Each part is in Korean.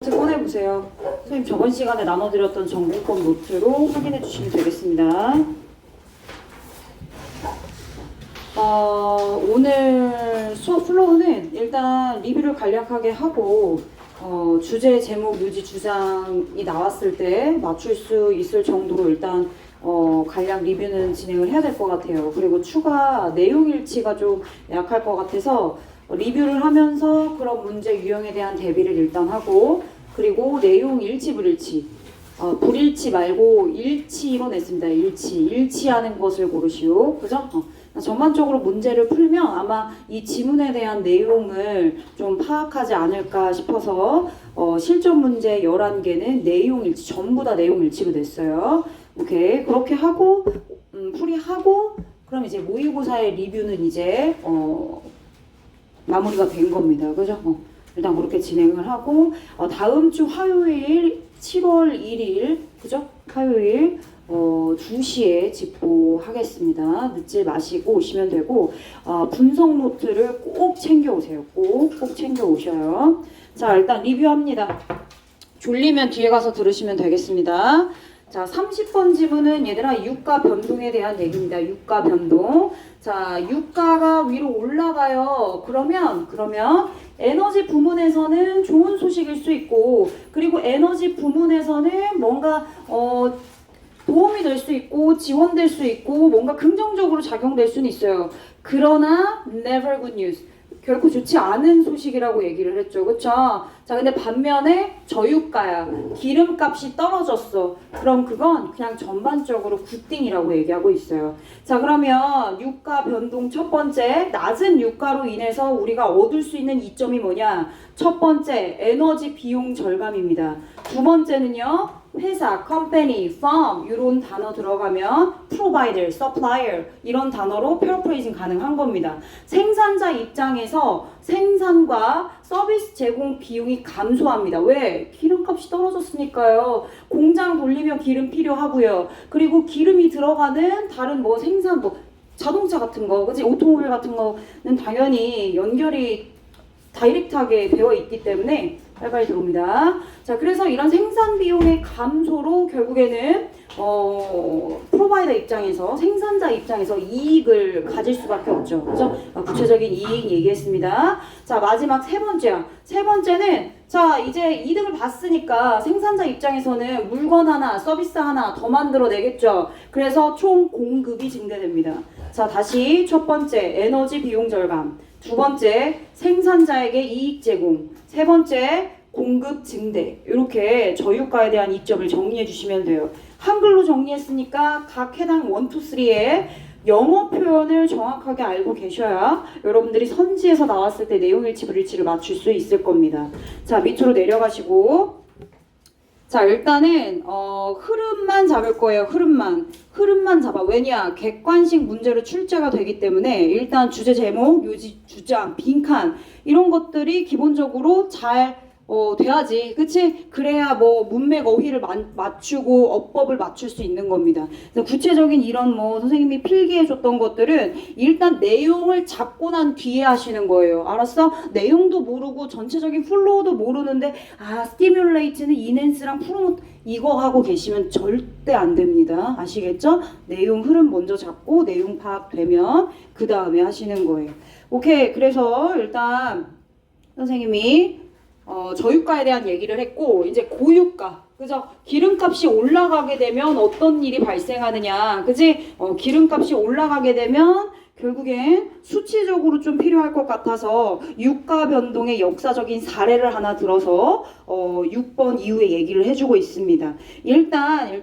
꺼내보세요. 선생님 저번 시간에 나눠드렸던 전공법 노트로 확인해 주시면 되겠습니다. 오늘 수업 플로우는 일단 리뷰를 간략하게 하고 주제, 제목, 유지, 주장이 나왔을 때 맞출 수 있을 정도로 일단 간략 리뷰는 진행을 해야 될 것 같아요. 그리고 추가 내용 일치가 좀 약할 것 같아서 리뷰를 하면서 그런 문제 유형에 대한 대비를 일단 하고, 그리고 내용 일치, 불일치, 불일치 말고 일치로 냈습니다. 일치하는 것을 고르시오. 그죠? 전반적으로 문제를 풀면 아마 이 지문에 대한 내용을 좀 파악하지 않을까 싶어서 실전 문제 11개는 내용 일치, 전부 다 내용 일치로 냈어요. 오케이. 그렇게 하고 풀이하고, 그럼 이제 모의고사의 리뷰는 이제 마무리가 된 겁니다. 그죠? 일단 그렇게 진행을 하고, 다음 주 화요일 7월 1일, 그죠? 화요일 2시에 집보하겠습니다. 늦지 마시고 오시면 되고, 분석 노트를 꼭 챙겨 오세요. 꼭 챙겨 오셔요. 자, 일단 리뷰합니다. 졸리면 뒤에 가서 들으시면 되겠습니다. 자, 30번 지문은 얘들아 유가 변동에 대한 얘기입니다. 유가 변동. 자, 유가가 위로 올라가요. 그러면 에너지 부문에서는 좋은 소식일 수 있고, 그리고 에너지 부문에서는 뭔가 도움이 될 수 있고 지원될 수 있고 뭔가 긍정적으로 작용될 수는 있어요. 그러나 never good news. 결코 좋지 않은 소식이라고 얘기를 했죠. 그쵸? 자, 근데 반면에 저유가야. 기름값이 떨어졌어. 그럼 그건 그냥 전반적으로 굿띵이라고 얘기하고 있어요. 자, 그러면 유가 변동 첫 번째, 낮은 유가로 인해서 우리가 얻을 수 있는 이점이 뭐냐? 첫 번째, 에너지 비용 절감입니다. 두 번째는요, 회사, company, firm 이런 단어 들어가면 provider, supplier 이런 단어로 paraphrasing 가능한 겁니다. 생산자 입장에서 생산과 서비스 제공 비용이 감소합니다. 왜? 기름값이 떨어졌으니까요. 공장 돌리면 기름 필요하고요. 그리고 기름이 들어가는 다른 생산 자동차 같은 거, 그치? 오토모빌 같은 거는 당연히 연결이 다이렉트하게 되어 있기 때문에 빨리빨리 들어옵니다. 자, 그래서 이런 생산 비용의 감소로 결국에는 프로바이더 입장에서, 생산자 입장에서 이익을 가질 수밖에 없죠. 그래서 구체적인 이익 얘기했습니다. 자, 마지막 세 번째야. 세 번째는 자, 이제 이득을 봤으니까 생산자 입장에서는 물건 하나, 서비스 하나 더 만들어내겠죠. 그래서 총 공급이 증대됩니다. 자, 다시 첫 번째 에너지 비용 절감, 두 번째 생산자에게 이익 제공, 세 번째 공급 증대. 이렇게 저유가에 대한 이점을 정리해 주시면 돼요. 한글로 정리했으니까 각 해당 1, 2, 3의 영어 표현을 정확하게 알고 계셔야 여러분들이 선지에서 나왔을 때 내용 일치 불일치를 맞출 수 있을 겁니다. 자, 밑으로 내려가시고, 자, 일단은 흐름만 잡을 거예요. 흐름만 잡아. 왜냐? 객관식 문제로 출제가 되기 때문에 일단 주제, 제목, 요지, 주장, 빈칸 이런 것들이 기본적으로 잘 돼야지. 그치? 그래야 문맥 어휘를 맞추고 어법을 맞출 수 있는 겁니다. 그래서 구체적인 이런 선생님이 필기해줬던 것들은 일단 내용을 잡고 난 뒤에 하시는 거예요. 알았어? 내용도 모르고 전체적인 플로우도 모르는데 스티뮬레이트는 이넨스랑 프로모트 이거 하고 계시면 절대 안 됩니다. 아시겠죠? 내용 흐름 먼저 잡고 내용 파악되면 그 다음에 하시는 거예요. 오케이. 그래서 일단 선생님이 저유가에 대한 얘기를 했고, 이제 고유가, 그죠? 기름값이 올라가게 되면 어떤 일이 발생하느냐, 그지? 기름값이 올라가게 되면 결국엔 수치적으로 좀 필요할 것 같아서 유가 변동의 역사적인 사례를 하나 들어서 6번 이후에 얘기를 해주고 있습니다. 일단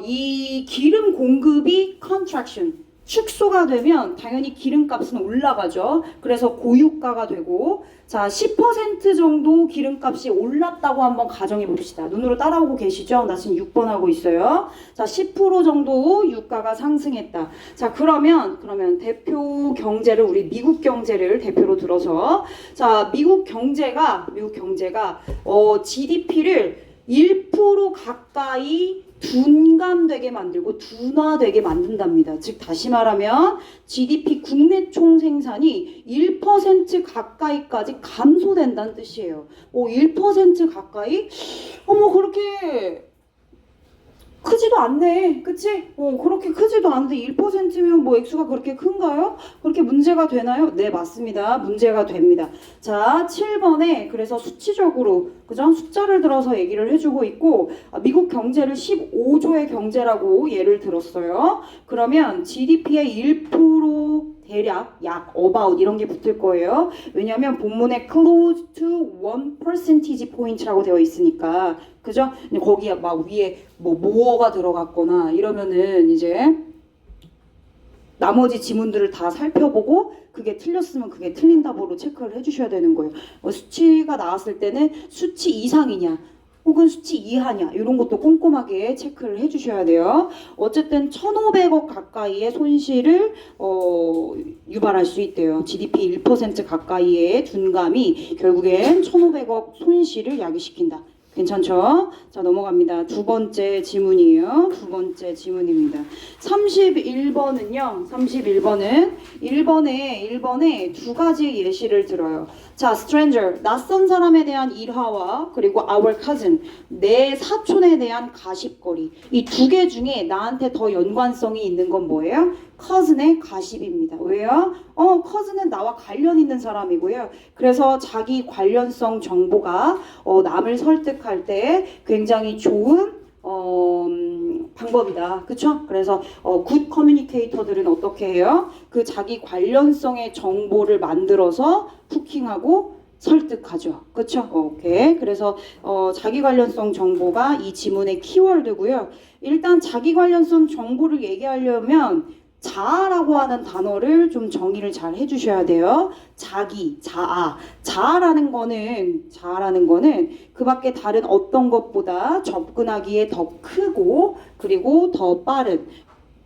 이 기름 공급이 contraction, 축소가 되면 당연히 기름값은 올라가죠. 그래서 고유가가 되고, 자, 10% 정도 기름값이 올랐다고 한번 가정해 봅시다. 눈으로 따라오고 계시죠? 나 지금 6번 하고 있어요. 자, 10% 정도 유가가 상승했다. 자, 그러면 대표 경제를, 우리 미국 경제를 대표로 들어서, 자, 미국 경제가 GDP를 1% 가까이 둔감되게 만들고 둔화되게 만든답니다. 즉 다시 말하면 GDP 국내 총생산이 1% 가까이까지 감소된다는 뜻이에요. 1% 가까이? 그렇게 크지도 않네. 그치? 그렇게 크지도 않은데 1%면 뭐 액수가 그렇게 큰가요? 그렇게 문제가 되나요? 네, 맞습니다. 문제가 됩니다. 자, 7번에 그래서 수치적으로 그죠? 숫자를 들어서 얘기를 해주고 있고 미국 경제를 15조의 경제라고 예를 들었어요. 그러면 GDP의 1% 대략 약 about 이런 게 붙을 거예요. 왜냐하면 본문에 close to 1 percentage point라고 되어 있으니까 그죠? 거기에 막 위에 뭐 more가 들어갔거나 이러면은 이제 나머지 지문들을 다 살펴보고 그게 틀렸으면 그게 틀린 답으로 체크를 해주셔야 되는 거예요. 수치가 나왔을 때는 수치 이상이냐 혹은 수치 이하냐 이런 것도 꼼꼼하게 체크를 해주셔야 돼요. 어쨌든 1,500억 가까이의 손실을 유발할 수 있대요. GDP 1% 가까이의 둔감이 결국엔 1,500억 손실을 야기시킨다. 괜찮죠? 자, 넘어갑니다. 두 번째 지문이에요. 두 번째 지문입니다. 31번은요. 31번은 1번에 두 가지 예시를 들어요. 자, stranger, 낯선 사람에 대한 일화와 그리고 our cousin, 내 사촌에 대한 가십거리. 이 두 개 중에 나한테 더 연관성이 있는 건 뭐예요? cousin의 가십입니다. 왜요? cousin은 나와 관련 있는 사람이고요. 그래서 자기 관련성 정보가 남을 설득할 때 굉장히 좋은 방법이다. 그쵸? 그래서 굿 커뮤니케이터들은 어떻게 해요? 그 자기 관련성의 정보를 만들어서 쿠킹하고 설득하죠. 그쵸? 오케이. 그래서 자기 관련성 정보가 이 지문의 키워드고요. 일단 자기 관련성 정보를 얘기하려면 자아라고 하는 단어를 좀 정의를 잘 해주셔야 돼요. 자기, 자아. 자아라는 거는 그 밖에 다른 어떤 것보다 접근하기에 더 크고 그리고 더 빠른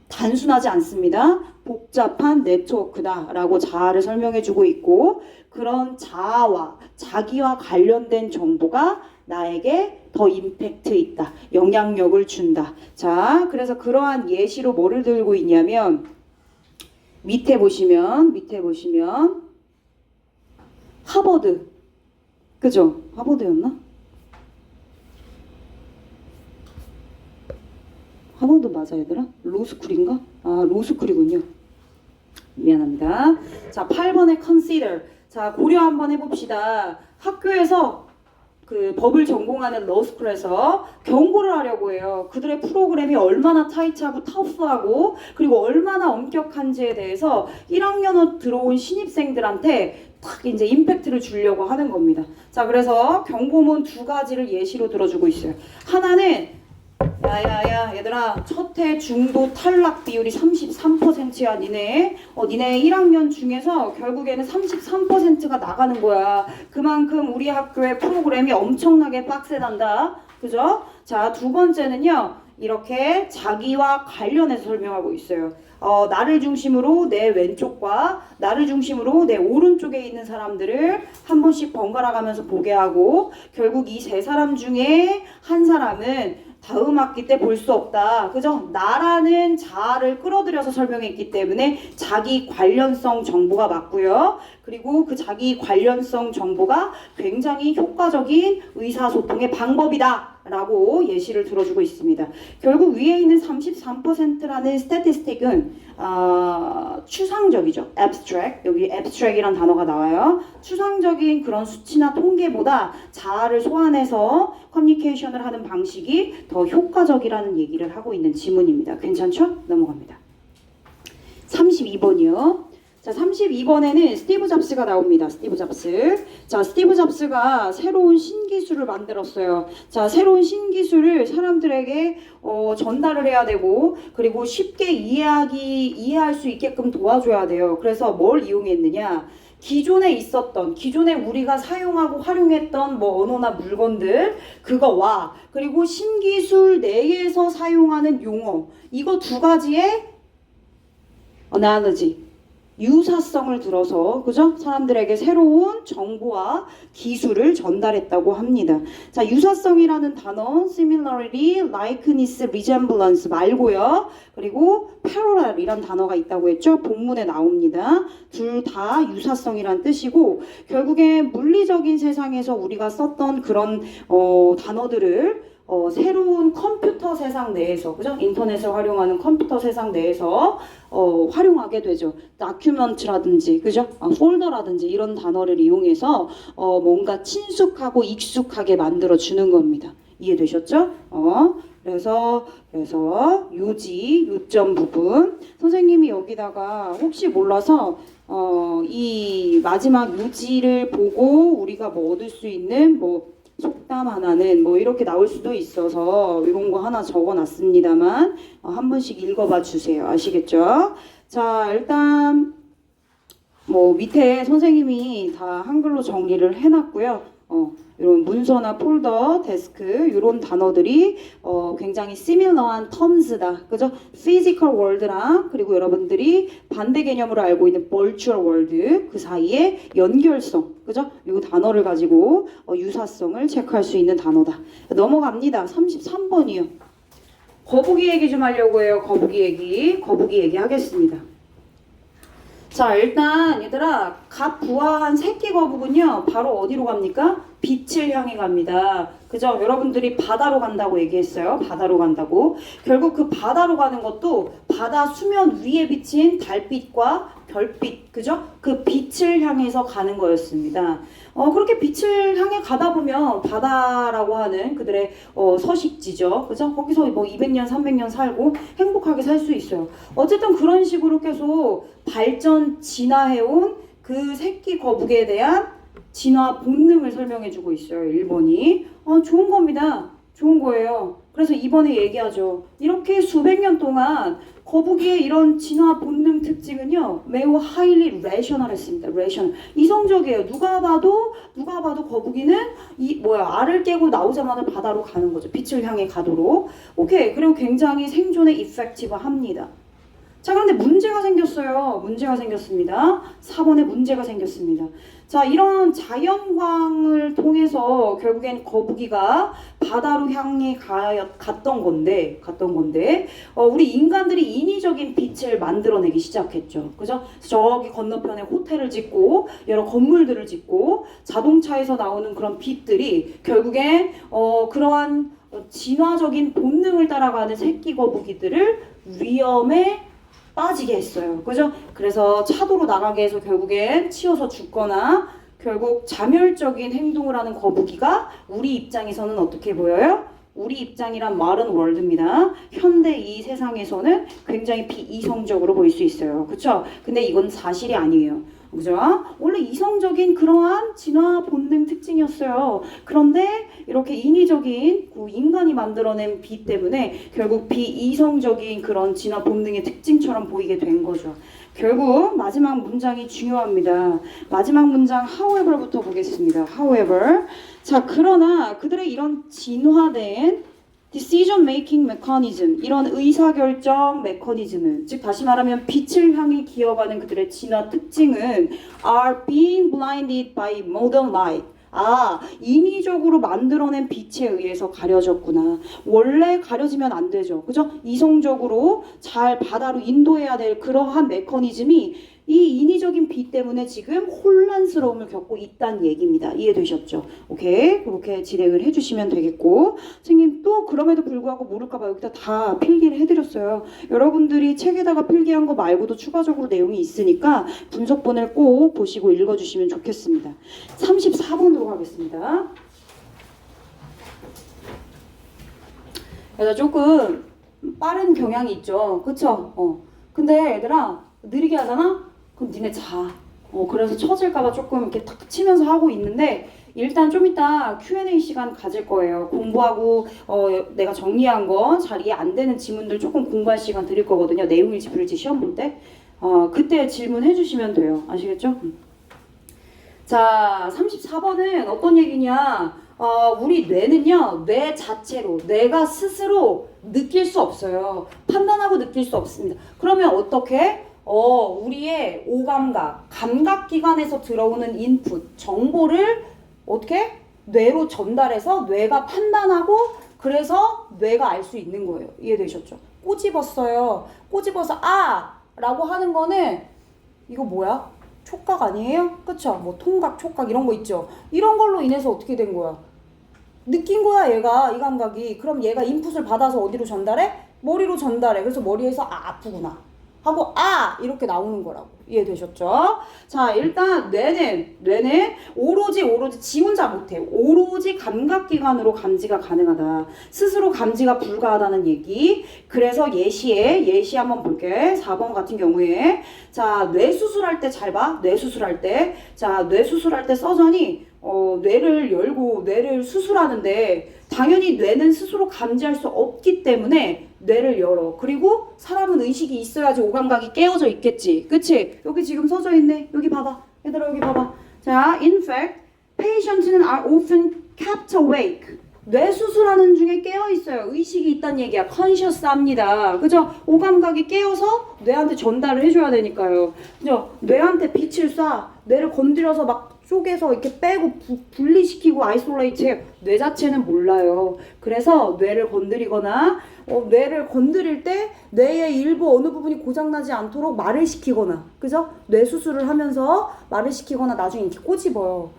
단순하지 않습니다. 복잡한 네트워크다라고 자아를 설명해주고 있고 그런 자아와 자기와 관련된 정보가 나에게 더 임팩트 있다. 영향력을 준다. 자, 그래서 그러한 예시로 뭐를 들고 있냐면 밑에 보시면 하버드. 그죠? 하버드였나? 하버드 맞아 얘들아? 로스쿨인가? 아, 로스쿨이군요. 미안합니다. 자, 8번에 consider. 자, 고려 한번 해봅시다. 학교에서 그 법을 전공하는 러스쿨에서 경고를 하려고 해요. 그들의 프로그램이 얼마나 타이트하고 터프하고 그리고 얼마나 엄격한지에 대해서 1학년 들어온 신입생들한테 딱 이제 임팩트를 주려고 하는 겁니다. 자, 그래서 경고문 두 가지를 예시로 들어주고 있어요. 하나는 야야야 얘들아 첫해 중도 탈락 비율이 33%야 니네 1학년 중에서 결국에는 33%가 나가는 거야. 그만큼 우리 학교의 프로그램이 엄청나게 빡세단다. 그죠? 자, 두 번째는요 이렇게 자기와 관련해서 설명하고 있어요. 나를 중심으로 내 왼쪽과 나를 중심으로 내 오른쪽에 있는 사람들을 한 번씩 번갈아 가면서 보게 하고 결국 이 세 사람 중에 한 사람은 다음 학기 때 볼 수 없다. 그죠? 나라는 자아를 끌어들여서 설명했기 때문에 자기 관련성 정보가 맞고요. 그리고 그 자기 관련성 정보가 굉장히 효과적인 의사소통의 방법이다. 라고 예시를 들어주고 있습니다. 결국 위에 있는 33%라는 스태티스틱은 추상적이죠. abstract. 여기 abstract이란 단어가 나와요. 추상적인 그런 수치나 통계보다 자아를 소환해서 커뮤니케이션을 하는 방식이 더 효과적이라는 얘기를 하고 있는 지문입니다. 괜찮죠? 넘어갑니다. 32번이요. 자, 32번에는 스티브 잡스가 나옵니다. 스티브 잡스. 자, 스티브 잡스가 새로운 신기술을 만들었어요. 자, 새로운 신기술을 사람들에게 전달을 해야 되고 그리고 쉽게 이해할 수 있게끔 도와줘야 돼요. 그래서 뭘 이용했느냐? 기존에 우리가 사용하고 활용했던 뭐 언어나 물건들 그거와 그리고 신기술 내에서 사용하는 용어 이거 두 가지의 analogy 유사성을 들어서 그죠? 사람들에게 새로운 정보와 기술을 전달했다고 합니다. 자, 유사성이라는 단어 similarity, likeness, resemblance 말고요. 그리고 parallel이란 단어가 있다고 했죠. 본문에 나옵니다. 둘 다 유사성이란 뜻이고 결국에 물리적인 세상에서 우리가 썼던 그런 단어들을 새로운 컴퓨터 세상 내에서 그죠? 인터넷을 활용하는 컴퓨터 세상 내에서 활용하게 되죠. 다큐멘트라든지 그죠? 폴더라든지 이런 단어를 이용해서 뭔가 친숙하고 익숙하게 만들어 주는 겁니다. 이해되셨죠? 그래서 요점 부분 선생님이 여기다가 혹시 몰라서 이 마지막 요지를 보고 우리가 뭐 얻을 수 있는 뭐 속담 하나는 뭐 이렇게 나올 수도 있어서 이런 거 하나 적어놨습니다만 한 번씩 읽어봐 주세요. 아시겠죠? 자, 일단 뭐 밑에 선생님이 다 한글로 정리를 해놨고요. 이런 문서나 폴더, 데스크 이런 단어들이 굉장히 similar한 terms다. 그죠? physical world랑 그리고 여러분들이 반대 개념으로 알고 있는 virtual world 그 사이에 연결성. 그죠? 이 단어를 가지고 유사성을 체크할 수 있는 단어다. 넘어갑니다. 33번이요. 거북이 얘기 좀 하려고 해요. 거북이 얘기 하겠습니다. 자, 일단 얘들아 갓 부화한 새끼 거북은요 바로 어디로 갑니까? 빛을 향해 갑니다. 그죠? 여러분들이 바다로 간다고 얘기했어요. 바다로 간다고. 결국 그 바다로 가는 것도 바다 수면 위에 비친 달빛과 별빛, 그죠? 그 빛을 향해서 가는 거였습니다. 그렇게 빛을 향해 가다 보면 바다라고 하는 그들의 서식지죠. 그죠? 거기서 뭐 200년, 300년 살고 행복하게 살 수 있어요. 어쨌든 그런 식으로 계속 진화해온 그 새끼 거북에 대한 진화 본능을 설명해주고 있어요. 1번이. 좋은 겁니다. 좋은 거예요. 그래서 2번에 얘기하죠. 이렇게 수백 년 동안 거북이의 이런 진화 본능 특징은요 매우 highly rational했습니다. rational. 이성적이에요. 누가 봐도 거북이는 알을 깨고 나오자마자 바다로 가는 거죠. 빛을 향해 가도록. 오케이. 그리고 굉장히 생존에 effective합니다. 자, 그런데 문제가 생겼어요. 문제가 생겼습니다. 4번에 문제가 생겼습니다. 자, 이런 자연광을 통해서 결국엔 거북이가 바다로 향해 갔던 건데, 우리 인간들이 인위적인 빛을 만들어내기 시작했죠. 그죠? 저기 건너편에 호텔을 짓고, 여러 건물들을 짓고, 자동차에서 나오는 그런 빛들이 결국엔, 그러한 진화적인 본능을 따라가는 새끼 거북이들을 위험에 빠지게 했어요. 그죠? 그래서 차도로 나가게 해서 결국엔 치여서 죽거나 결국 자멸적인 행동을 하는 거북이가 우리 입장에서는 어떻게 보여요? 우리 입장이란 말은 월드입니다. 현대 이 세상에서는 굉장히 비이성적으로 보일 수 있어요. 그쵸? 근데 이건 사실이 아니에요. 그죠? 원래 이성적인 그러한 진화 본능 특징이었어요. 그런데 이렇게 인위적인 인간이 만들어낸 빛 때문에 결국 비이성적인 그런 진화 본능의 특징처럼 보이게 된 거죠. 결국 마지막 문장이 중요합니다. 마지막 문장 however부터 보겠습니다. however. 자, 그러나 그들의 이런 진화된 decision making mechanism, 이런 의사결정 메커니즘은, 즉 다시 말하면 빛을 향해 기어가는 그들의 진화 특징은 are being blinded by modern light. 인위적으로 만들어낸 빛에 의해서 가려졌구나. 원래 가려지면 안 되죠. 그죠? 이성적으로 잘 바다로 인도해야 될 그러한 메커니즘이 이 인위적인 빛 때문에 지금 혼란스러움을 겪고 있다는 얘기입니다. 이해되셨죠? 오케이. 그렇게 진행을 해주시면 되겠고, 선생님 또 그럼에도 불구하고 모를까봐 여기다 다 필기를 해드렸어요. 여러분들이 책에다가 필기한 거 말고도 추가적으로 내용이 있으니까 분석본을 꼭 보시고 읽어주시면 좋겠습니다. 34번으로 가겠습니다. 얘들아 조금 빠른 경향이 있죠. 그쵸? 근데 얘들아 느리게 하잖아? 그럼 니네 자. 그래서 처질까봐 조금 이렇게 탁 치면서 하고 있는데 일단 좀 이따 Q&A 시간 가질 거예요. 공부하고 내가 정리한 거 잘 이해 안 되는 지문들 조금 공부할 시간 드릴 거거든요. 내용일지 불일지 시험 볼 때. 그때 질문해 주시면 돼요. 아시겠죠? 자, 34번은 어떤 얘기냐? 우리 뇌는요, 뇌 자체로, 내가 스스로 느낄 수 없어요. 판단하고 느낄 수 없습니다. 그러면 어떻게? 우리의 오감각, 감각기관에서 들어오는 인풋, 정보를 어떻게? 뇌로 전달해서 뇌가 판단하고 그래서 뇌가 알 수 있는 거예요. 이해되셨죠? 꼬집었어요. 꼬집어서 라고 하는 거는 이거 뭐야? 촉각 아니에요? 그쵸? 뭐 통각, 촉각 이런 거 있죠? 이런 걸로 인해서 어떻게 된 거야? 느낀 거야 얘가 이 감각이. 그럼 얘가 인풋을 받아서 어디로 전달해? 머리로 전달해. 그래서 머리에서 아프구나 하고 이렇게 나오는 거라고. 이해되셨죠? 자, 일단 뇌는 오로지 지 혼자 못해. 오로지 감각기관으로 감지가 가능하다. 스스로 감지가 불가하다는 얘기. 그래서 예시 한번 볼게. 4번 같은 경우에 자, 뇌 수술할 때 잘 봐. 뇌 수술할 때. 자, 뇌 수술할 때 서전이 뇌를 열고 뇌를 수술하는데 당연히 뇌는 스스로 감지할 수 없기 때문에 뇌를 열어. 그리고 사람은 의식이 있어야지 오감각이 깨어져 있겠지. 그치? 여기 지금 써져 있네. 여기 봐봐. 얘들아 여기 봐봐. 자, in fact, patients are often kept awake. 뇌 수술하는 중에 깨어 있어요. 의식이 있다는 얘기야. conscious 합니다. 그죠? 오감각이 깨어서 뇌한테 전달을 해줘야 되니까요. 그죠? 뇌한테 빛을 쏴. 뇌를 건드려서 막 쪼개서 이렇게 빼고 분리시키고 아이솔레이트 뇌 자체는 몰라요. 그래서 뇌를 건드리거나 뇌를 건드릴 때 뇌의 일부 어느 부분이 고장나지 않도록 말을 시키거나 그죠? 뇌 수술을 하면서 말을 시키거나 나중에 이렇게 꼬집어요.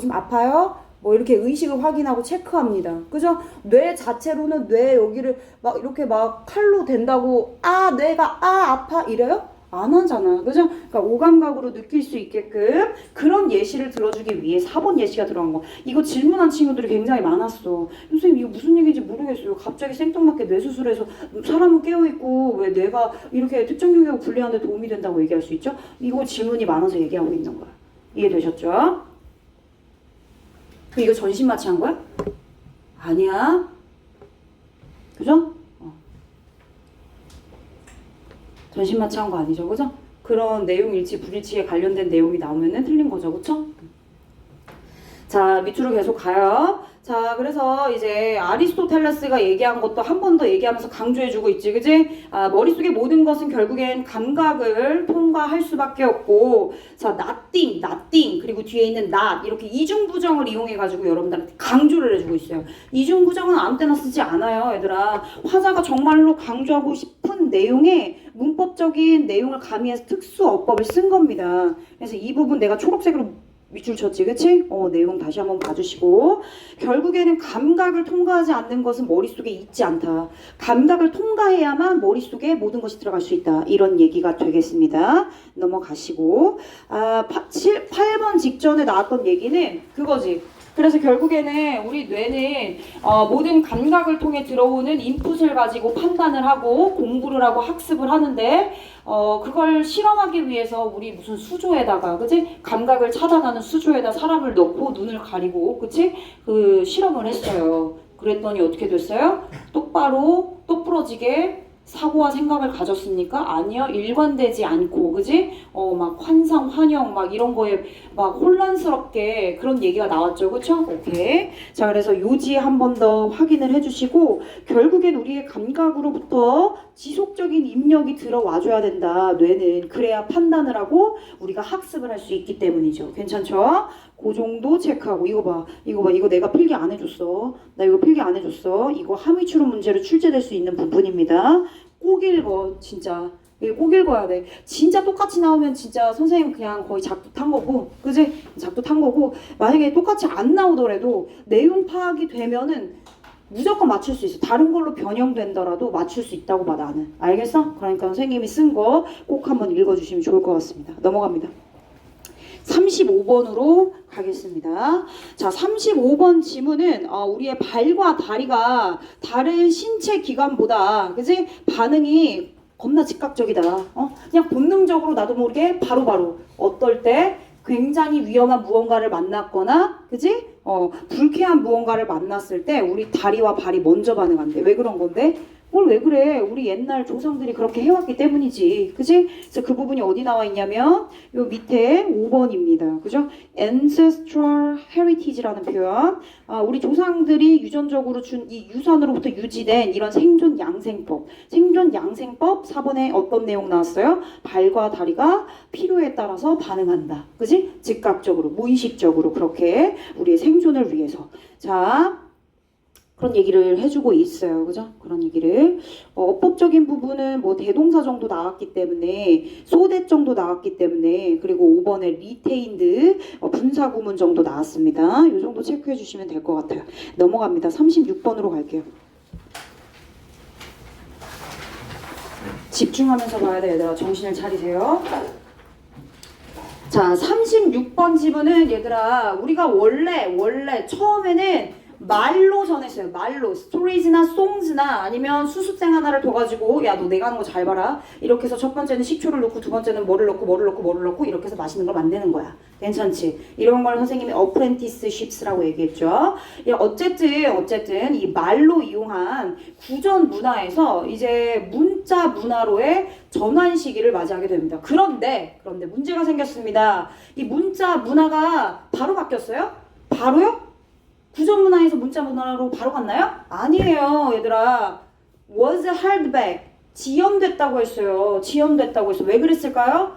지금 아파요? 뭐 이렇게 의식을 확인하고 체크합니다. 그죠? 뇌 자체로는 뇌 여기를 막 이렇게 막 칼로 댄다고 뇌가 아파 이래요? 안 하잖아. 그죠? 그러니까 오감각으로 느낄 수 있게끔 그런 예시를 들어주기 위해 4번 예시가 들어간 거. 이거 질문한 친구들이 굉장히 많았어. 선생님 이거 무슨 얘기인지 모르겠어요. 갑자기 생뚱맞게 뇌수술해서 사람은 깨어있고 왜 뇌가 이렇게 특정 영역을 분리하는 데 도움이 된다고 얘기할 수 있죠? 이거 질문이 많아서 얘기하고 있는 거야. 이해되셨죠? 이거 전신 마취한 거야? 아니야. 그죠? 전신 마취한 거 아니죠, 그죠? 그런 내용 일치, 불일치에 관련된 내용이 나오면은 틀린 거죠, 그쵸? 자, 밑으로 계속 가요. 자, 그래서 이제 아리스토텔레스가 얘기한 것도 한 번 더 얘기하면서 강조해주고 있지, 그지? 머릿속의 모든 것은 결국엔 감각을 통과할 수밖에 없고, 자, nothing, 그리고 뒤에 있는 not, 이렇게 이중부정을 이용해가지고 여러분들한테 강조를 해주고 있어요. 이중부정은 아무 때나 쓰지 않아요, 얘들아. 화자가 정말로 강조하고 싶은 내용에 문법적인 내용을 가미해서 특수어법을 쓴 겁니다. 그래서 이 부분 내가 초록색으로 밑줄 쳤지, 그치? 내용 다시 한번 봐주시고 결국에는 감각을 통과하지 않는 것은 머릿속에 있지 않다. 감각을 통과해야만 머릿속에 모든 것이 들어갈 수 있다. 이런 얘기가 되겠습니다. 넘어가시고 8번 직전에 나왔던 얘기는 그거지. 그래서 결국에는 우리 뇌는 모든 감각을 통해 들어오는 인풋을 가지고 판단을 하고 공부를 하고 학습을 하는데 그걸 실험하기 위해서 우리 무슨 수조에다가 그치? 감각을 차단하는 수조에다 사람을 넣고 눈을 가리고 그치? 그 실험을 했어요. 그랬더니 어떻게 됐어요? 똑바로 똑부러지게 사고와 생각을 가졌습니까? 아니요. 일관되지 않고, 그지? 막 환상, 환영, 막 이런 거에 막 혼란스럽게 그런 얘기가 나왔죠. 그쵸? 오케이. 자, 그래서 요지 한 번 더 확인을 해주시고, 결국엔 우리의 감각으로부터 지속적인 입력이 들어와줘야 된다. 뇌는. 그래야 판단을 하고 우리가 학습을 할 수 있기 때문이죠. 괜찮죠? 그 정도 체크하고, 이거 봐. 이거 내가 필기 안 해줬어. 나 이거 필기 안 해줬어. 이거 함의 추론 문제로 출제될 수 있는 부분입니다. 꼭 읽어, 진짜. 이거 꼭 읽어야 돼. 진짜 똑같이 나오면 진짜 선생님 그냥 거의 작두 탄 거고, 그지? 작두 탄 거고, 만약에 똑같이 안 나오더라도 내용 파악이 되면은 무조건 맞출 수 있어. 다른 걸로 변형된더라도 맞출 수 있다고 봐, 나는. 알겠어? 그러니까 선생님이 쓴 거 꼭 한번 읽어주시면 좋을 것 같습니다. 넘어갑니다. 35번으로 가겠습니다. 자, 35번 지문은 우리의 발과 다리가 다른 신체 기관보다 그지? 반응이 겁나 즉각적이다. 그냥 본능적으로 나도 모르게 바로바로 어떨 때 굉장히 위험한 무언가를 만났거나 그지? 불쾌한 무언가를 만났을 때 우리 다리와 발이 먼저 반응한대. 왜 그런 건데? 뭘 왜 그래? 우리 옛날 조상들이 그렇게 해왔기 때문이지. 그지? 그래서 그 부분이 어디 나와 있냐면 요 밑에 5번입니다. 그죠? ancestral heritage라는 표현. 우리 조상들이 유전적으로 준 이 유산으로부터 유지된 이런 생존 양생법. 생존 양생법 4번에 어떤 내용 나왔어요? 발과 다리가 필요에 따라서 반응한다. 그지? 즉각적으로, 무의식적으로 그렇게 우리의 생존을 위해서. 자, 그런 얘기를 해주고 있어요. 그죠? 그런 얘기를. 어법적인 부분은 뭐 대동사 정도 나왔기 때문에, 소대 정도 나왔기 때문에, 그리고 5번에 retained 분사구문 정도 나왔습니다. 이 정도 체크해 주시면 될 것 같아요. 넘어갑니다. 36번으로 갈게요. 집중하면서 봐야 돼, 얘들아. 정신을 차리세요. 자, 36번 지문은 얘들아, 우리가 원래 처음에는 말로 전했어요. 말로. 스토리즈나 송즈나 아니면 수습생 하나를 둬가지고 야, 너 내가 하는 거 잘 봐라. 이렇게 해서 첫 번째는 식초를 넣고 두 번째는 뭐를 넣고 이렇게 해서 맛있는 걸 만드는 거야. 괜찮지? 이런 걸 선생님이 apprenticeships라고 얘기했죠. 어쨌든 이 말로 이용한 구전 문화에서 이제 문자 문화로의 전환 시기를 맞이하게 됩니다. 그런데 문제가 생겼습니다. 이 문자 문화가 바로 바뀌었어요? 바로요? 구전 문화에서 문자 문화로 바로 갔나요? 아니에요, 얘들아. was held back. 지연됐다고 했어요. 왜 그랬을까요?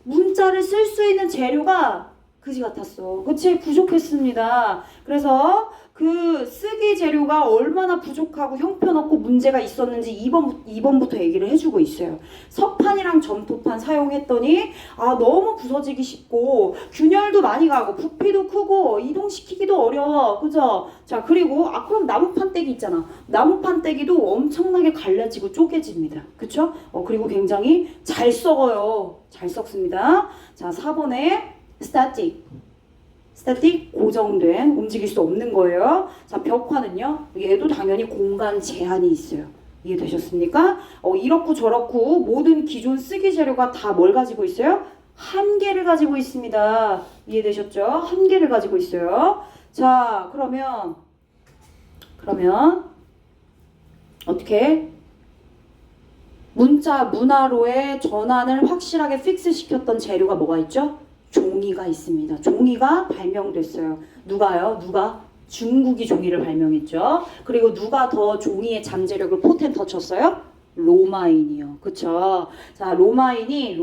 문자를 쓸 수 있는 재료가 그지 같았어. 그치? 부족했습니다. 그래서 그 쓰기 재료가 얼마나 부족하고 형편없고 문제가 있었는지 2번부터 얘기를 해주고 있어요. 석판이랑 점토판 사용했더니 너무 부서지기 쉽고 균열도 많이 가고 부피도 크고 이동시키기도 어려워. 그죠? 자, 그리고 그럼 나무판떼기 있잖아. 나무판떼기도 엄청나게 갈라지고 쪼개집니다. 그쵸? 그리고 굉장히 잘 썩어요. 잘 썩습니다. 자, 4번에 static 고정된, 움직일 수 없는 거예요. 자, 벽화는요, 얘도 당연히 공간 제한이 있어요. 이해되셨습니까? 이렇고 저렇고 모든 기존 쓰기 재료가 다 뭘 가지고 있어요? 한계를 가지고 있습니다. 이해되셨죠? 한계를 가지고 있어요. 자, 그러면 어떻게? 문자 문화로의 전환을 확실하게 픽스 시켰던 재료가 뭐가 있죠? 종이가 있습니다. 종이가 발명됐어요. 누가요? 중국이 종이를 발명했죠. 그리고 누가 더 종이의 잠재력을 포텐 터쳤어요? 로마인이요. 그쵸? 자, 로마인이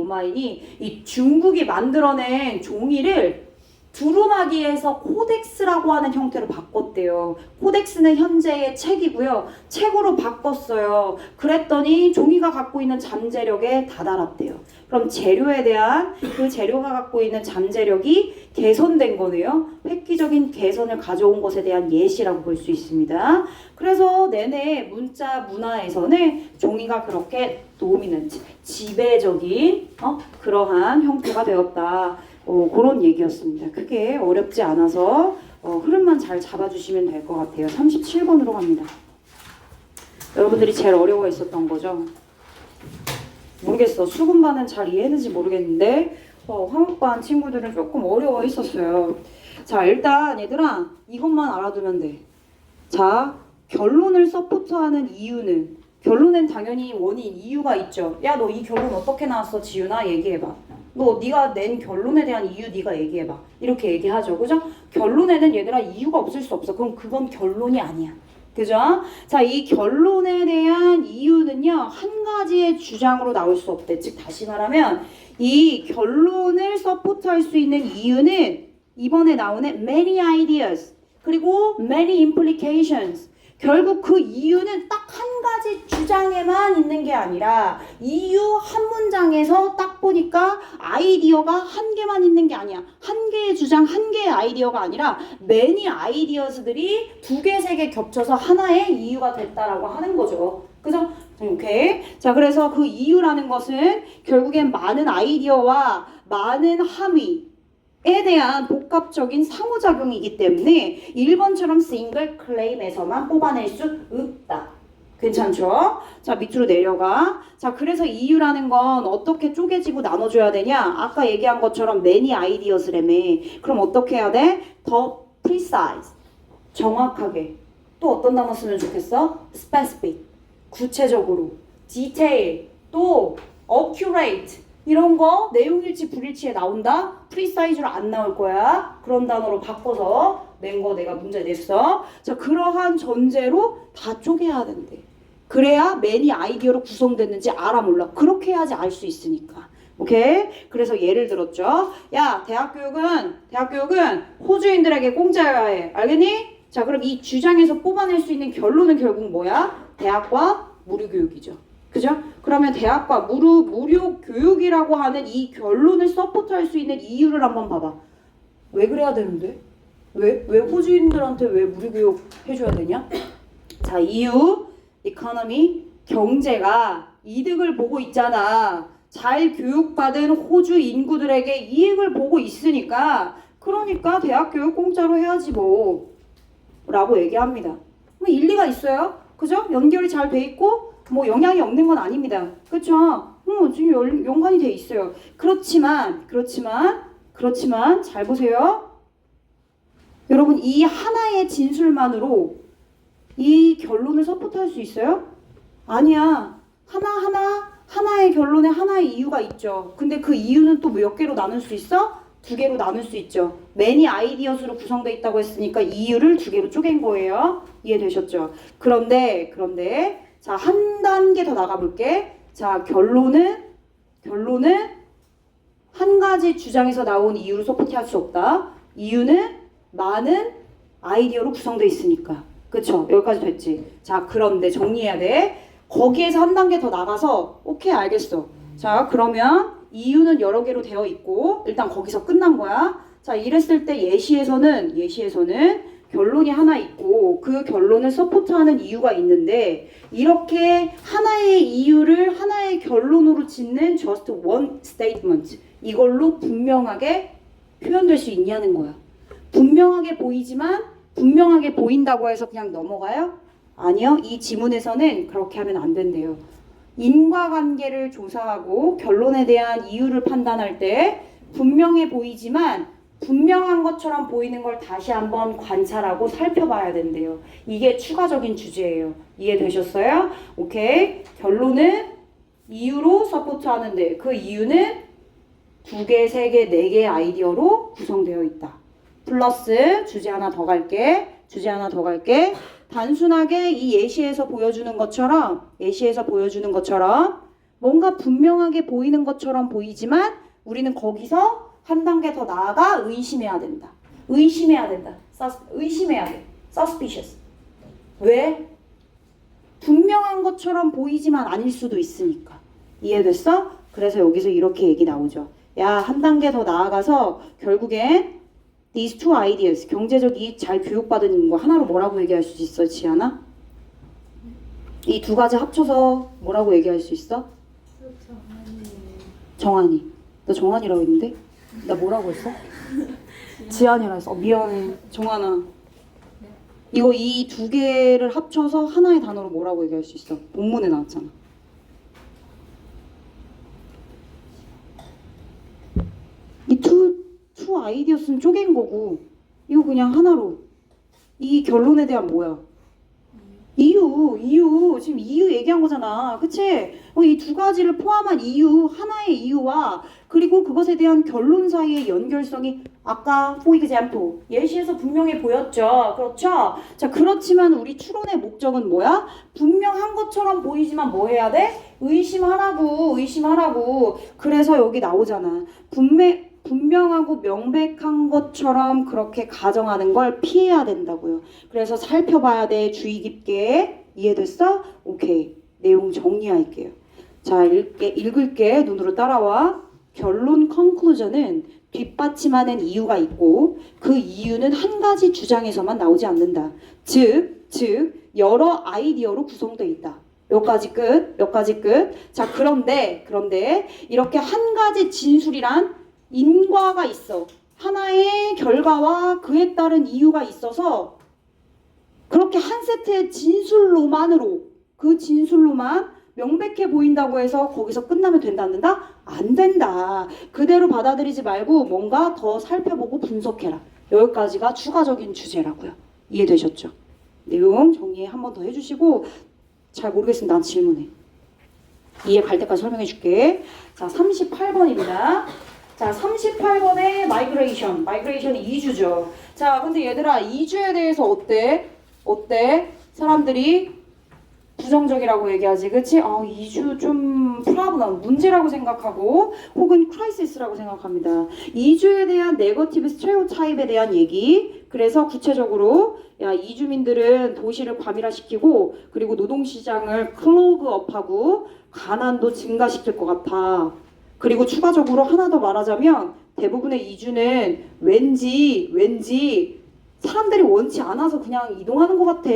이 중국이 만들어낸 종이를 두루마기에서 코덱스라고 하는 형태로 바꿨대요. 코덱스는 현재의 책이고요. 책으로 바꿨어요. 그랬더니 종이가 갖고 있는 잠재력에 다다랐대요. 그럼 재료에 대한 그 재료가 갖고 있는 잠재력이 개선된 거네요. 획기적인 개선을 가져온 것에 대한 예시라고 볼 수 있습니다. 그래서 내내 문자 문화에서는 종이가 그렇게 도미넌트, 지배적인 그러한 형태가 되었다. 그런 얘기였습니다. 크게 어렵지 않아서 흐름만 잘 잡아주시면 될 것 같아요. 37번으로 갑니다. 여러분들이 제일 어려워했었던 거죠. 모르겠어. 수급반은 잘 이해했는지 모르겠는데 화목반 친구들은 조금 어려워했었어요. 자, 일단 얘들아 이것만 알아두면 돼. 자, 결론을 서포트하는 이유는, 결론엔 당연히 원인, 이유가 있죠. 야, 너 이 결론 어떻게 나왔어, 지윤아? 얘기해봐. 네가 낸 결론에 대한 이유 네가 얘기해봐. 이렇게 얘기하죠. 그죠? 결론에는 얘들아 이유가 없을 수 없어. 그럼 그건 결론이 아니야. 그죠? 자, 이 결론에 대한 이유는요, 한 가지의 주장으로 나올 수 없대. 즉, 다시 말하면 이 결론을 서포트할 수 있는 이유는 이번에 나오는 many ideas 그리고 many implications. 결국 그 이유는 딱 한 가지 주장에만 있는 게 아니라 이유 한 문장에서 딱 보니까 아이디어가 한 개만 있는 게 아니야. 한 개의 주장, 한 개의 아이디어가 아니라 many ideas들이 두 개, 세 개 겹쳐서 하나의 이유가 됐다라고 하는 거죠. 그죠? 오케이. 자, 그래서 그 이유라는 것은 결국엔 많은 아이디어와 많은 함의 에 대한 복합적인 상호작용이기 때문에 1번처럼 싱글 클레임에서만 뽑아낼 수 없다. 괜찮죠? 자, 밑으로 내려가. 자, 그래서 이유라는 건 어떻게 쪼개지고 나눠줘야 되냐? 아까 얘기한 것처럼 many ideas라며. 그럼 어떻게 해야 돼? 더 precise. 정확하게. 또 어떤 단어 쓰면 좋겠어? specific. 구체적으로, detail, 또 accurate 이런 거 내용일치 불일치에 나온다. 프리사이즈로 안 나올 거야. 그런 단어로 바꿔서 낸 거 내가 문제 냈어. 자, 그러한 전제로 다 쪼개야 된대. 그래야 맨이 아이디어로 구성됐는지 알아 몰라. 그렇게 해야지 알 수 있으니까. 오케이? 그래서 예를 들었죠. 야, 대학교육은 호주인들에게 공짜여야 해. 알겠니? 자, 그럼 이 주장에서 뽑아낼 수 있는 결론은 결국 뭐야? 대학과 무료교육이죠. 그죠? 그러면 대학과 무료 교육이라고 하는 이 결론을 서포트할 수 있는 이유를 한번 봐봐. 왜 그래야 되는데? 왜 호주인들한테 왜 무료 교육 해줘야 되냐? 자, 이유. 이코노미, 경제가 이득을 보고 있잖아. 잘 교육받은 호주 인구들에게 이익을 보고 있으니까, 그러니까 대학 교육 공짜로 해야지 뭐 라고 얘기합니다. 일리가 있어요. 그죠? 연결이 잘 돼 있고 뭐 영향이 없는 건 아닙니다. 그렇죠? 지금 연관이 돼 있어요. 그렇지만 잘 보세요. 여러분, 이 하나의 진술만으로 이 결론을 서포트할 수 있어요? 아니야. 하나의 결론에 하나의 이유가 있죠. 근데 그 이유는 또 몇 개로 나눌 수 있어? 두 개로 나눌 수 있죠. many ideas로 구성되어 있다고 했으니까 이유를 두 개로 쪼갠 거예요. 이해되셨죠? 그런데 자, 한 단계 더 나가볼게. 자, 결론은 한 가지 주장에서 나온 이유를 서포트할 수 없다. 이유는 많은 아이디어로 구성되어 있으니까. 그쵸? 여기까지 됐지? 자, 그런데 정리해야 돼. 거기에서 한 단계 더 나가서 오케이, 알겠어. 자, 그러면 이유는 여러 개로 되어 있고 일단 거기서 끝난 거야. 자, 이랬을 때 예시에서는 결론이 하나 있고 그 결론을 서포트하는 이유가 있는데, 이렇게 하나의 이유를 하나의 결론으로 짓는 just one statement, 이걸로 분명하게 표현될 수 있냐는 거야. 분명하게 보인다고 해서 그냥 넘어가요? 아니요. 이 지문에서는 그렇게 하면 안 된대요. 인과관계를 조사하고 결론에 대한 이유를 판단할 때 분명해 보이지만 분명한 것처럼 보이는 걸 다시 한번 관찰하고 살펴봐야 된대요. 이게 추가적인 주제예요. 이해되셨어요? 오케이. 결론은 이유로 서포트하는데 그 이유는 2개, 3개, 4개의 아이디어로 구성되어 있다. 플러스 주제 하나 더 갈게. 단순하게 이 예시에서 보여주는 것처럼 뭔가 분명하게 보이는 것처럼 보이지만 우리는 거기서 한 단계 더 나아가 의심해야 된다. 의심해야 돼. Suspicious. 왜? 분명한 것처럼 보이지만 아닐 수도 있으니까. 이해됐어? 그래서 여기서 이렇게 얘기 나오죠. 야, 한 단계 더 나아가서 결국엔 these two ideas, 경제적 이익 잘 교육받은 거 하나로 뭐라고 얘기할 수 있어, 지아나? 이 두 가지 합쳐서 뭐라고 얘기할 수 있어? 정한이. 너 정한이라고 했는데? 나 뭐라고 했어? 지안이라 했어. 미안해. 정한아. 이거 이 두 개를 합쳐서 하나의 단어로 뭐라고 얘기할 수 있어? 본문에 나왔잖아. 이 투 아이디어스는 쪼갠 거고 이거 그냥 하나로. 이 결론에 대한 뭐야? 이유. 지금 이유 얘기한 거잖아. 그치? 이 두 가지를 포함한 이유, 하나의 이유와 그리고 그것에 대한 결론 사이의 연결성이 아까 for example 예시에서 분명히 보였죠. 그렇죠? 자, 그렇지만 우리 추론의 목적은 뭐야? 분명한 것처럼 보이지만 뭐 해야 돼? 의심하라고. 그래서 여기 나오잖아. 분명하고 명백한 것처럼 그렇게 가정하는 걸 피해야 된다고요. 그래서 살펴봐야 돼. 주의 깊게. 이해됐어? 오케이. 내용 정리할게요. 자, 읽을게. 눈으로 따라와. 결론 conclusion은 뒷받침하는 이유가 있고 그 이유는 한 가지 주장에서만 나오지 않는다. 즉 여러 아이디어로 구성되어 있다. 여기까지 끝. 자, 그런데 이렇게 한 가지 진술이란 인과가 있어. 하나의 결과와 그에 따른 이유가 있어서 그렇게 한 세트의 진술로만 명백해 보인다고 해서 거기서 끝나면 된다? 안 된다. 그대로 받아들이지 말고 뭔가 더 살펴보고 분석해라. 여기까지가 추가적인 주제라고요. 이해되셨죠? 내용 정리 한 번 더 해주시고 잘 모르겠으면 난 질문해. 이해 갈 때까지 설명해 줄게. 자, 38번입니다. 자, 38번의 마이그레이션. 마이그레이션이 이주죠. 자, 근데 얘들아, 이주에 대해서 어때? 어때? 사람들이 부정적이라고 얘기하지, 그치? 이주 좀 프라블럼, 문제라고 생각하고 혹은 크라이시스라고 생각합니다. 이주에 대한 네거티브 스테레오타입에 대한 얘기. 그래서 구체적으로 이주민들은 도시를 과밀화시키고 그리고 노동시장을 클로그업하고 가난도 증가시킬 것 같아. 그리고 추가적으로 하나 더 말하자면 대부분의 이주는 왠지 사람들이 원치 않아서 그냥 이동하는 것 같아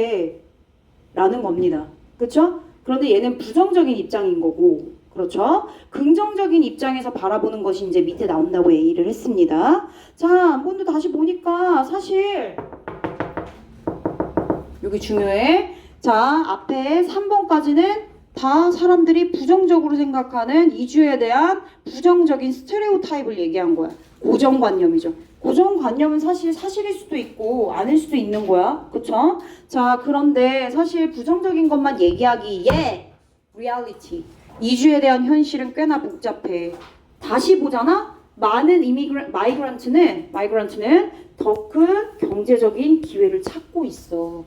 라는 겁니다. 그렇죠? 그런데 얘는 부정적인 입장인 거고, 그렇죠? 긍정적인 입장에서 바라보는 것이 이제 밑에 나온다고 얘기를 했습니다. 자, 한 번 더 다시 보니까 사실 여기 중요해. 자, 앞에 3번까지는 다 사람들이 부정적으로 생각하는 이주에 대한 부정적인 스테레오타입을 얘기한 거야. 고정관념이죠. 고정관념은 사실 사실일 수도 있고 아닐 수도 있는 거야. 그쵸? 자, 그런데 사실 부정적인 것만 얘기하기에 reality, 이주에 대한 현실은 꽤나 복잡해. 다시 보잖아? 많은 마이그런트는 더 큰 경제적인 기회를 찾고 있어.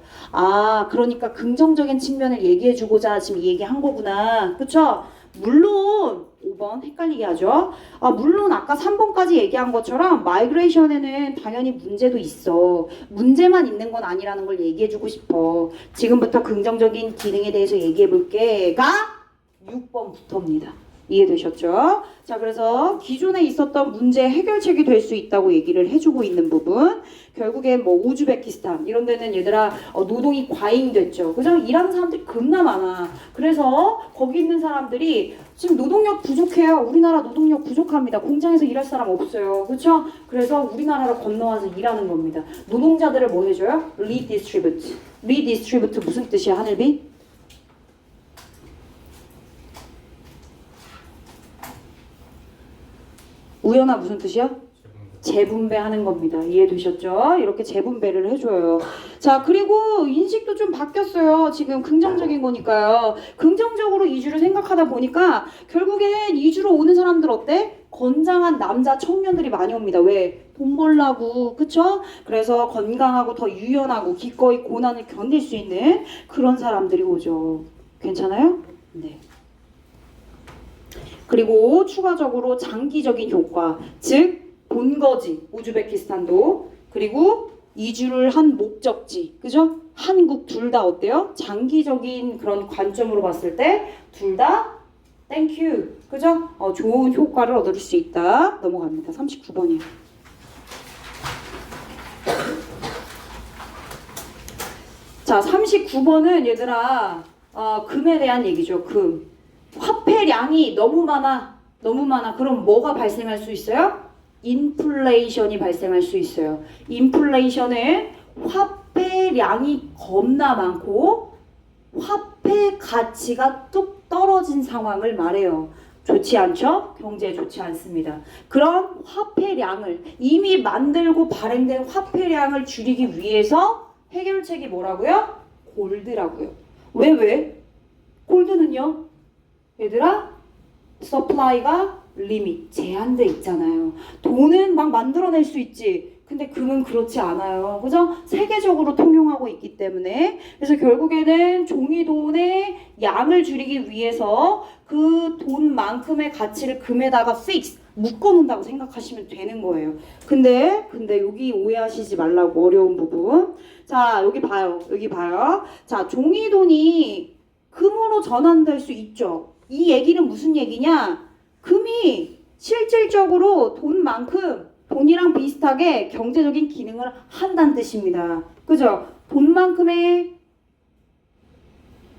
그러니까 긍정적인 측면을 얘기해주고자 지금 얘기한 거구나. 그쵸? 물론 5번 헷갈리게 하죠. 물론 아까 3번까지 얘기한 것처럼 마이그레이션에는 당연히 문제도 있어. 문제만 있는 건 아니라는 걸 얘기해주고 싶어. 지금부터 긍정적인 기능에 대해서 얘기해볼게가 6번부터입니다. 이해되셨죠? 자, 그래서 기존에 있었던 문제 해결책이 될 수 있다고 얘기를 해주고 있는 부분. 결국엔 뭐 우즈베키스탄 이런 데는 얘들아 노동이 과잉됐죠. 그죠? 일하는 사람들이 겁나 많아. 그래서 거기 있는 사람들이 지금 노동력 부족해요. 우리나라 노동력 부족합니다. 공장에서 일할 사람 없어요. 그렇죠? 그래서 우리나라로 건너와서 일하는 겁니다. 노동자들을 뭐 해줘요? 리디스트리뷰트. 리디스트리뷰트 무슨 뜻이야, 하늘비? 우연아 무슨 뜻이야? 재분배하는 겁니다. 이해되셨죠? 이렇게 재분배를 해줘요. 자, 그리고 인식도 좀 바뀌었어요. 지금 긍정적인 거니까요. 긍정적으로 이주를 생각하다 보니까 결국엔 이주로 오는 사람들 어때? 건장한 남자 청년들이 많이 옵니다. 왜? 돈 벌라고, 그쵸? 그래서 건강하고 더 유연하고 기꺼이 고난을 견딜 수 있는 그런 사람들이 오죠. 괜찮아요? 네. 그리고 추가적으로 장기적인 효과, 즉 본거지, 우즈베키스탄도, 그리고 이주를 한 목적지, 그죠? 한국 둘 다 어때요? 장기적인 그런 관점으로 봤을 때 둘 다 땡큐, 그죠? 좋은 효과를 얻을 수 있다. 넘어갑니다. 39번이에요. 자, 39번은 얘들아 금에 대한 얘기죠. 금. 화폐량이 너무 많아. 그럼 뭐가 발생할 수 있어요? 인플레이션이 발생할 수 있어요. 인플레이션은 화폐량이 겁나 많고 화폐 가치가 뚝 떨어진 상황을 말해요. 좋지 않죠? 경제에 좋지 않습니다. 그런 화폐량을 이미 만들고 발행된 화폐량을 줄이기 위해서 해결책이 뭐라고요? 골드라고요. 왜? 골드는요? 얘들아, 서플라이가 리밋, 제한돼 있잖아요. 돈은 막 만들어낼 수 있지. 근데 금은 그렇지 않아요. 그죠? 세계적으로 통용하고 있기 때문에. 그래서 결국에는 종이돈의 양을 줄이기 위해서 그 돈만큼의 가치를 금에다가 묶어놓는다고 생각하시면 되는 거예요. 근데 여기 오해하시지 말라고, 어려운 부분. 자, 여기 봐요. 자, 종이돈이 금으로 전환될 수 있죠. 이 얘기는 무슨 얘기냐? 금이 실질적으로 돈이랑 비슷하게 경제적인 기능을 한다는 뜻입니다. 그죠? 돈만큼의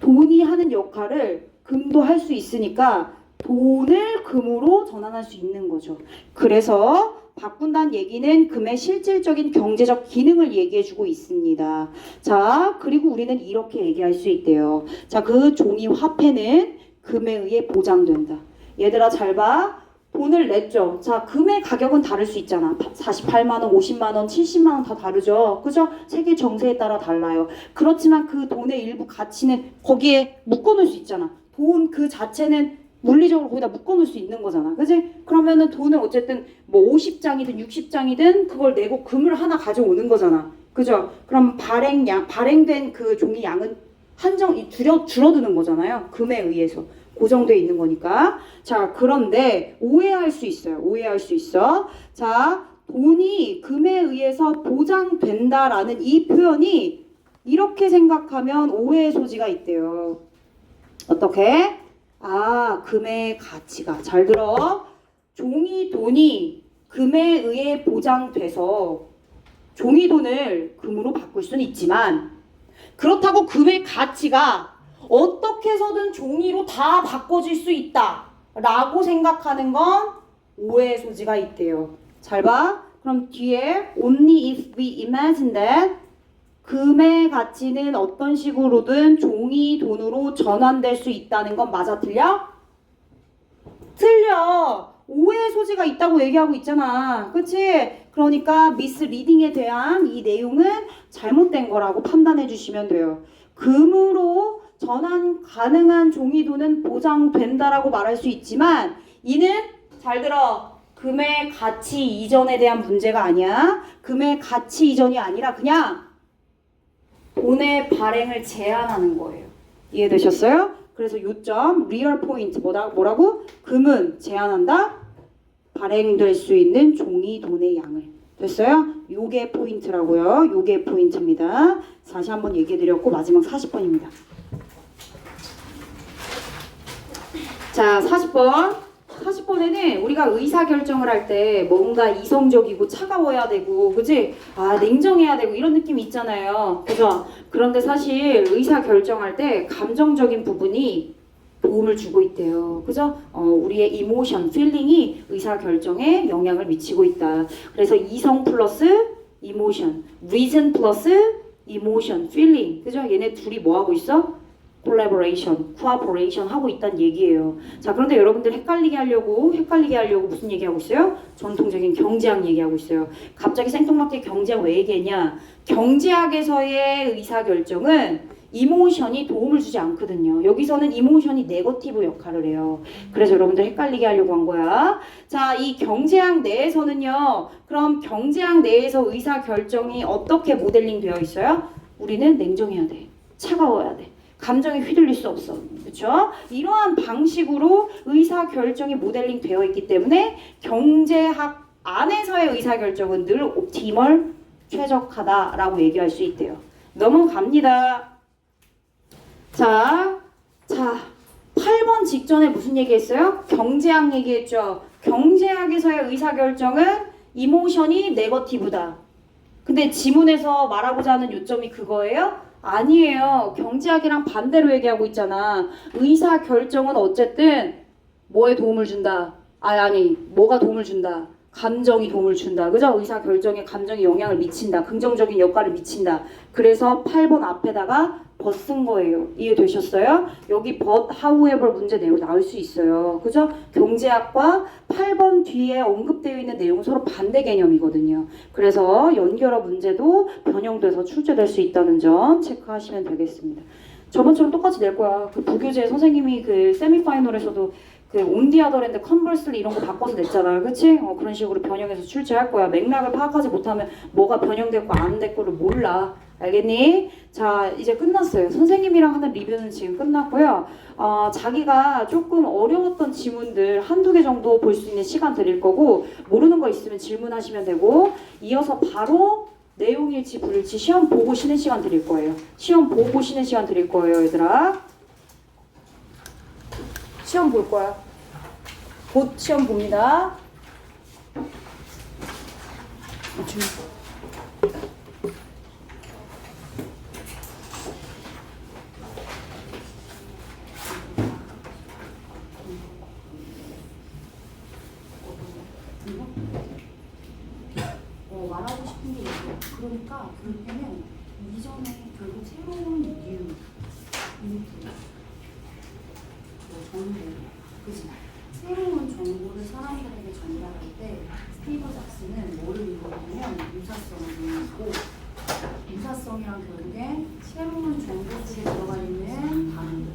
돈이 하는 역할을 금도 할 수 있으니까 돈을 금으로 전환할 수 있는 거죠. 그래서 바꾼다는 얘기는 금의 실질적인 경제적 기능을 얘기해주고 있습니다. 자, 그리고 우리는 이렇게 얘기할 수 있대요. 자, 그 종이 화폐는 금에 의해 보장된다. 얘들아 잘 봐. 돈을 냈죠. 자, 금의 가격은 다를 수 있잖아. 48만 원, 50만 원, 70만 원 다 다르죠. 그죠? 세계 정세에 따라 달라요. 그렇지만 그 돈의 일부 가치는 거기에 묶어놓을 수 있잖아. 돈 그 자체는 물리적으로 거기다 묶어놓을 수 있는 거잖아. 그지? 그러면은 돈을 어쨌든 뭐 50장이든 60장이든 그걸 내고 금을 하나 가져오는 거잖아. 그죠? 그럼 발행된 그 종이 양은 줄어드는 거잖아요. 금에 의해서. 고정되어 있는 거니까. 자, 그런데 오해할 수 있어요. 오해할 수 있어. 자, 돈이 금에 의해서 보장된다라는 이 표현이 이렇게 생각하면 오해의 소지가 있대요. 어떻게? 아, 금의 가치가. 잘 들어. 종이 돈이 금에 의해 보장돼서 종이 돈을 금으로 바꿀 수는 있지만 그렇다고 금의 가치가 어떻게 해서든 종이로 다 바꿔질 수 있다 라고 생각하는 건 오해의 소지가 있대요. 잘 봐. 그럼 뒤에 only if we imagine that 금의 가치는 어떤 식으로든 종이 돈으로 전환될 수 있다는 건 맞아 틀려? 틀려. 오해의 소지가 있다고 얘기하고 있잖아. 그치? 그러니까 미스리딩에 대한 이 내용은 잘못된 거라고 판단해 주시면 돼요. 금으로 전환 가능한 종이돈은 보장된다라고 말할 수 있지만 이는 잘 들어. 금의 가치 이전에 대한 문제가 아니야. 금의 가치 이전이 아니라 그냥 돈의 발행을 제한하는 거예요. 이해되셨어요? 그래서 요점 리얼 포인트 뭐라고? 금은 제한한다. 발행될 수 있는 종이 돈의 양을. 됐어요? 요게 포인트라고요. 요게 포인트입니다. 다시 한번 얘기해드렸고 마지막 40번입니다. 자, 40번에는 우리가 의사결정을 할 때 뭔가 이성적이고 차가워야 되고 그치? 아, 냉정해야 되고 이런 느낌이 있잖아요. 그죠? 그런데 사실 의사결정할 때 감정적인 부분이 도움을 주고 있대요. 그죠? 우리의 이모션, 필링이 의사결정에 영향을 미치고 있다. 그래서 이성 플러스 이모션, 리즌 플러스 이모션, 필링. 그죠? 얘네 둘이 뭐 하고 있어? 콜라보레이션, 코아포레이션 하고 있다는 얘기예요. 자, 그런데 여러분들 헷갈리게 하려고 무슨 얘기하고 있어요? 전통적인 경제학 얘기하고 있어요. 갑자기 생뚱맞게 경제학 왜 얘기했냐? 경제학에서의 의사결정은 이모션이 도움을 주지 않거든요. 여기서는 이모션이 네거티브 역할을 해요. 그래서 여러분들 헷갈리게 하려고 한 거야. 자, 이 경제학 내에서는요. 그럼 경제학 내에서 의사결정이 어떻게 모델링 되어 있어요? 우리는 냉정해야 돼. 차가워야 돼. 감정에 휘둘릴 수 없어. 그렇죠? 이러한 방식으로 의사결정이 모델링 되어 있기 때문에 경제학 안에서의 의사결정은 늘 옵티멀, 최적화다라고 얘기할 수 있대요. 넘어갑니다. 자, 8번 직전에 무슨 얘기했어요? 경제학 얘기했죠. 경제학에서의 의사결정은 이모션이 네거티브다. 근데 지문에서 말하고자 하는 요점이 그거예요? 아니에요. 경제학이랑 반대로 얘기하고 있잖아. 의사결정은 어쨌든 뭐에 도움을 준다? 아니, 뭐가 도움을 준다? 감정이 도움을 준다. 그죠? 의사결정에 감정이 영향을 미친다. 긍정적인 역할을 미친다. 그래서 8번 앞에다가 but 쓴 거예요. 이해되셨어요? 여기 but, however 문제 내용 나올 수 있어요. 그죠? 경제학과 8번 뒤에 언급되어 있는 내용은 서로 반대 개념이거든요. 그래서 연결어 문제도 변형돼서 출제될 수 있다는 점 체크하시면 되겠습니다. 저번처럼 똑같이 낼 거야. 그 부교재 선생님이 그 세미파이널에서도 그 온디아더랜드 컨버스리 이런 거 바꿔서 냈잖아. 그치? 그런 식으로 변형해서 출제할 거야. 맥락을 파악하지 못하면 뭐가 변형됐고 안 됐고를 몰라. 알겠니? 자, 이제 끝났어요. 선생님이랑 하는 리뷰는 지금 끝났고요. 자기가 조금 어려웠던 지문들 한두 개 정도 볼 수 있는 시간 드릴 거고 모르는 거 있으면 질문하시면 되고 이어서 바로 내용일지 불일지 시험 보고 쉬는 시간 드릴 거예요. 시험 보고 쉬는 시간 드릴 거예요, 얘들아. 시험 볼 거야. 곧 시험 봅니다. 말하고 싶은 게 있어요. 그러니까 그럴 때는 이전에 결국 새로운 정보, 그지? 새로운 정보를 사람들에게 전달할 때 스티브 잡스는 뭐를 이용하냐면 유사성을 이용하고 유사성이란 결국엔 새로운 정보 속에 들어가 있는 단어들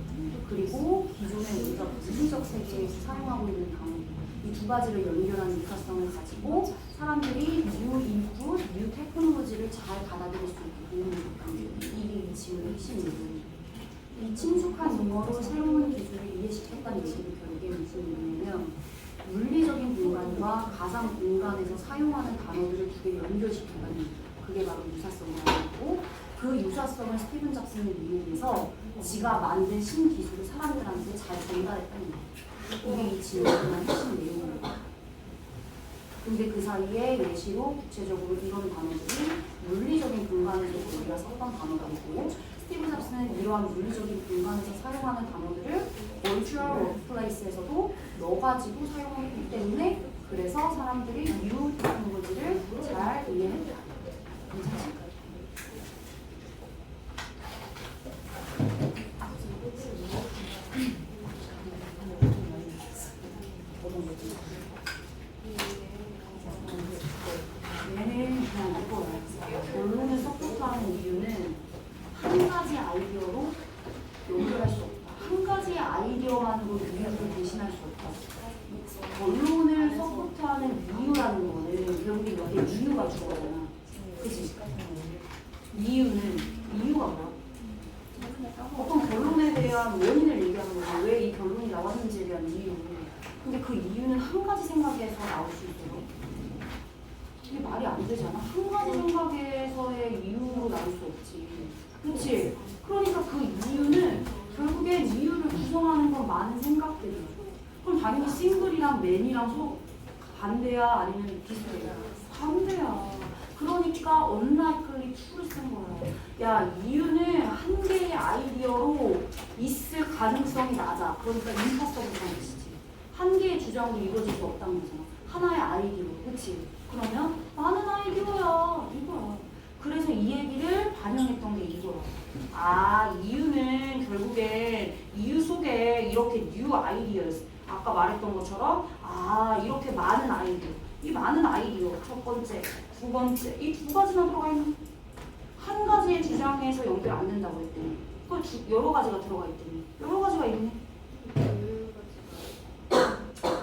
그리고 기존의 우리가 물리적 세계에서 사용하고 있는 단어들 이 두 가지를 연결하는 유사성을 가지고 사람들이 뉴 인풋, 뉴 테크놀로지를 잘 받아들일 수 있게 도움을 줍니다. 이게 이 질문의 핵심이에요. 이 친숙한 용어로 새로운 기술을 이해시켰다는 얘기는 결국에 무슨 의미냐면 물리적인 공간과 가상 공간에서 사용하는 단어들을 두 개 연결시킨다는 그게 바로 유사성이라고 그 유사성을 스티븐 잡스는 이용해서 지가 만든 신기술을 사람들한테 잘 전달했다는 거예요. 이게 이 질문의 핵심 내용입니다. 근데 그 사이에 예시로 구체적으로 이런 단어들이 물리적인 공간에서 우리가 썼던 단어들이고 스티브 잡스는 이러한 물리적인 공간에서 사용하는 단어들을 virtual workplace에서도 넣어가지고 사용하기 때문에 그래서 사람들이 뉴 테크놀로지를 잘 이해했다. 괜찮을까요? 얘는 그냥 이거야. 결론을 서포트하는 이유는 한 가지 아이디어로 연결할 수 없다. 한 가지 아이디어만으로 이유를 대신할 수 없다. 결론을 서포트하는 이유라는 거는 결국에 여기에 이유가 주어잖아. 그치? 이유가 뭐야? 어떤 결론에 대한 원인을 얘기하는 거야. 왜 이 결론이 나왔는지에 대한 이유. 근데 그 이유는 한 가지 생각에서 나올 수 있도록 이게 말이 안 되잖아. 한 가지 생각에서의 이유로 나올 수 없지. 그치? 그러니까 그 이유는 결국엔 이유를 구성하는 건 많은 생각들이야. 그럼 당연히 싱글이랑 맨이랑 서로 반대야? 아니면 비슷해야? 반대야. 그러니까 unlikely to를 쓴 거야. 야, 이유는 한 개의 아이디어로 있을 가능성이 낮아. 그러니까 임파서블이라는 뜻이지. 한 개의 주장으로 이루어질 수 없다는 거잖아. 하나의 아이디어. 그치? 그러면 많은 아이디어야. 이거야. 그래서 이 얘기를 반영했던 게 이거야. 아, 이유는 결국에 이유 속에 이렇게 new ideas 아까 말했던 것처럼 아, 이렇게 많은 아이디어. 이 많은 아이디어 첫 번째, 두 번째 이 두 가지만 들어가 있는 한 가지의 주장에서 연결 안 된다고 했더니 그 여러 가지가 들어가 있더니 여러 가지가 있네.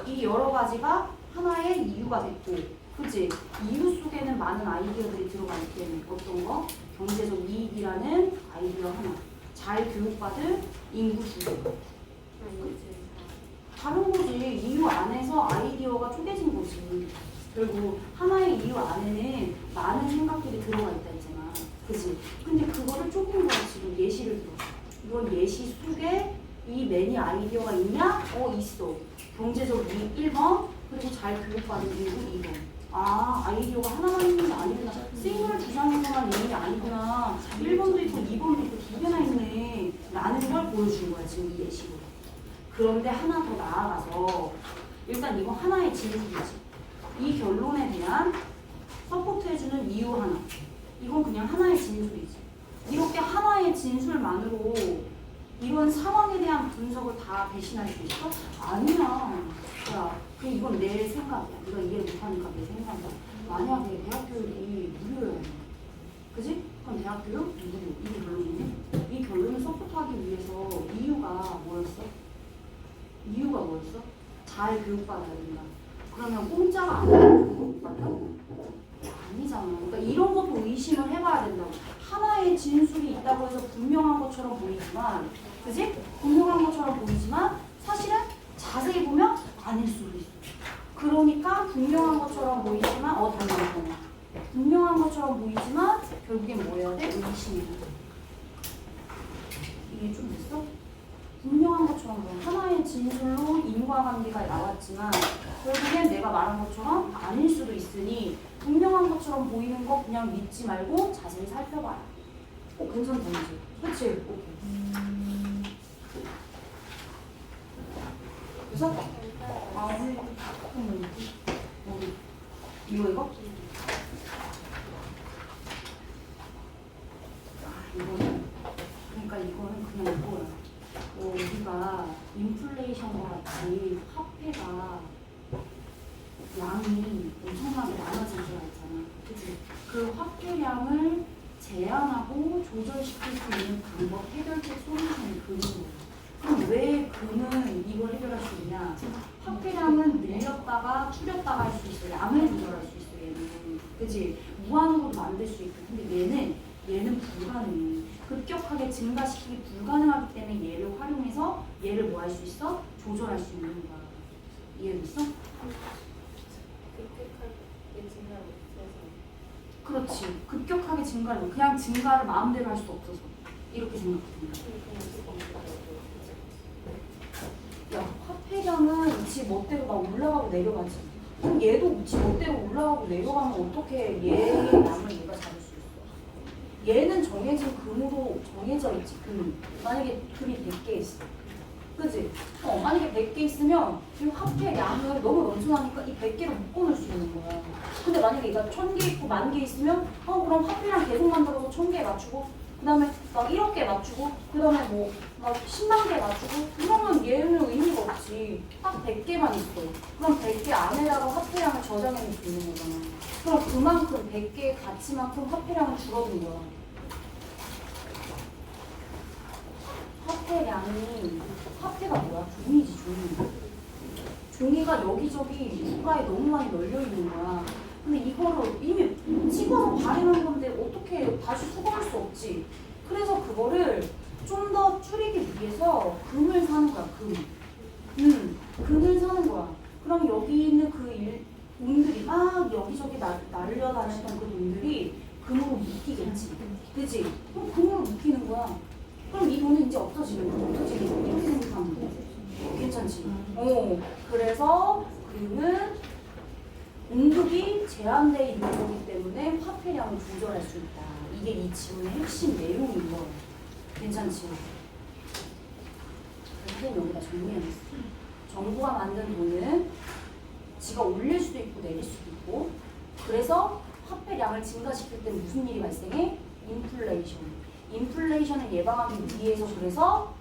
이 여러 가지가 하나의 이유가 됐고 그치? 이유 속에는 많은 아이디어들이 들어가 있기 때문에 어떤 거? 경제적 이익이라는 아이디어 하나 잘 교육받은 인구 두 다른 거지. 이유 안에서 아이디어가 쪼개진 거지. 그리고 하나의 이유 안에는 많은 생각들이 들어가 있다 했잖아. 그치? 근데 그거를 쪼갠 거야. 지금 예시를 들어. 이건 예시 속에 이 매니 아이디어가 있냐? 있어. 경제적 이익 1번 그리고 잘 교육받은 인구 2번. 아, 아이디어가 하나만 있는 게 아니구나. 싱글 주장에서만 있는 게 아니구나. 1번도 있고 2번도 있고 두 개나 있네. 라는 걸 보여준 거야. 지금 이 예시로. 그런데 하나 더 나아가서 일단 이거 하나의 진술이지. 이 결론에 대한 서포트해주는 이유 하나. 이건 그냥 하나의 진술이지. 이렇게 하나의 진술만으로 이런 상황에 대한 분석을 다 배신할 수 있어? 아니야. 야, 이건 내 생각이야. 네가 이해 못하니까 내 생각이야. 만약에 대학 교육이 무료야. 그지? 그럼 대학 교육 무료. 이게 결론이네. 이 결론을 서포트하기 위해서 이유가 뭐였어? 잘 교육받아야 된다. 그러면 공짜가 안 되는 교육받아? 아니잖아. 그러니까 이런 것도 의심을 해봐야 된다고. 하나의 진술이 있다고 해서 분명한 것처럼 보이지만, 그지? 분명한 것처럼 보이지만 사실은 자세히 보면 아닐 수도 있어. 그러니까 분명한 것처럼 보이지만, 잠깐만. 분명한 것처럼 보이지만 결국엔 뭐 해야 돼? 의심해야 돼. 이게 좀 됐어? 분명한 것처럼 보여. 하나의 진술로 인과관계가 나왔지만 결국엔 내가 말한 것처럼 아닐 수도 있으니 분명한 것처럼 보이는 거 그냥 믿지 말고 자세히 살펴봐요. 괜찮다 이제. 그치? 오케이. 그래서 이거? 이거는 그러니까 이거는 그냥 이거야. 우리가 인플레이션과 같이 화폐가 양이 엄청나게 많아진 줄 알잖아. 그치? 그 화폐량을 제한하고 조절시킬 수 있는 방법, 해결책 솔루션이 금인 거야. 그럼 왜 금은 이걸 해결할 수 있냐? 화폐량은 늘렸다가 줄였다가 할 수 있어. 양을 조절할 수 있어. 얘는. 그치? 무한으로 만들 수 있고. 근데 얘는 불가능해. 급격하게 증가시키기 불가능하기 때문에 얘를 활용해서 얘를 뭐 할 수 있어? 조절할 수 있는 거야. 이해됐어? 그렇지. 급격하게 증가를 그냥 증가를 마음대로 할 수 없어서 이렇게 생각합니다. 야, 화폐량은 지 멋대로 막 올라가고 내려가지. 그럼 얘도 지 멋대로 올라가고 내려가면 어떻게 얘의 양을 얘가 잡을 수 있어? 얘는 정해진 금으로 정해져 있지. 금. 만약에 금이 100개 있어. 그지? 만약에 100개 있으면 이 화폐량을 너무 넘쳐나니까 이 100개를 묶어놓을 수 있는 거야. 근데 만약에 얘가 1000개 있고 10,000개 있으면 그럼 화폐량 계속 만들어서 1000개 맞추고 그 다음에 막 1억 개 맞추고 그 다음에 뭐 막 10만 개 맞추고 그러면 얘는 의미가 없지. 딱 100개만 있어. 그럼 100개 안에다가 화폐량을 저장해 놓을 수 있는 거잖아. 그럼 그만큼 100개의 가치만큼 화폐량은 줄어든 거야. 화폐가 뭐야? 종이지, 종이. 종이가 여기저기 누가에 너무 많이 널려 있는 거야. 근데 이거를 이미 찍어서 발행한 건데 어떻게 다시 수거할 수 없지. 그래서 그거를 좀 더 줄이기 위해서 금을 사는 거야, 금. 금을 사는 거야. 그럼 여기 있는 돈들이 막 여기저기 날려다녔던 그 돈들이 금으로 묶이겠지. 그치? 그럼 금으로 묶이는 거야. 그럼 이 돈은 이제 없어지는 거야. 없어지는 거야. 이렇게 생각하면 돼. 괜찮지? 그래서 금은 공급이 제한되어 있는 거기 때문에 화폐량을 조절할 수 있다. 이게 이 지문의 핵심 내용인 거야. 괜찮지? 그래서 여기다 정리해놨어. 정부가 만든 돈은 지가 올릴 수도 있고 내릴 수도 있고, 그래서 화폐량을 증가시킬 때 무슨 일이 발생해? 인플레이션을 예방하기 위해서 그래서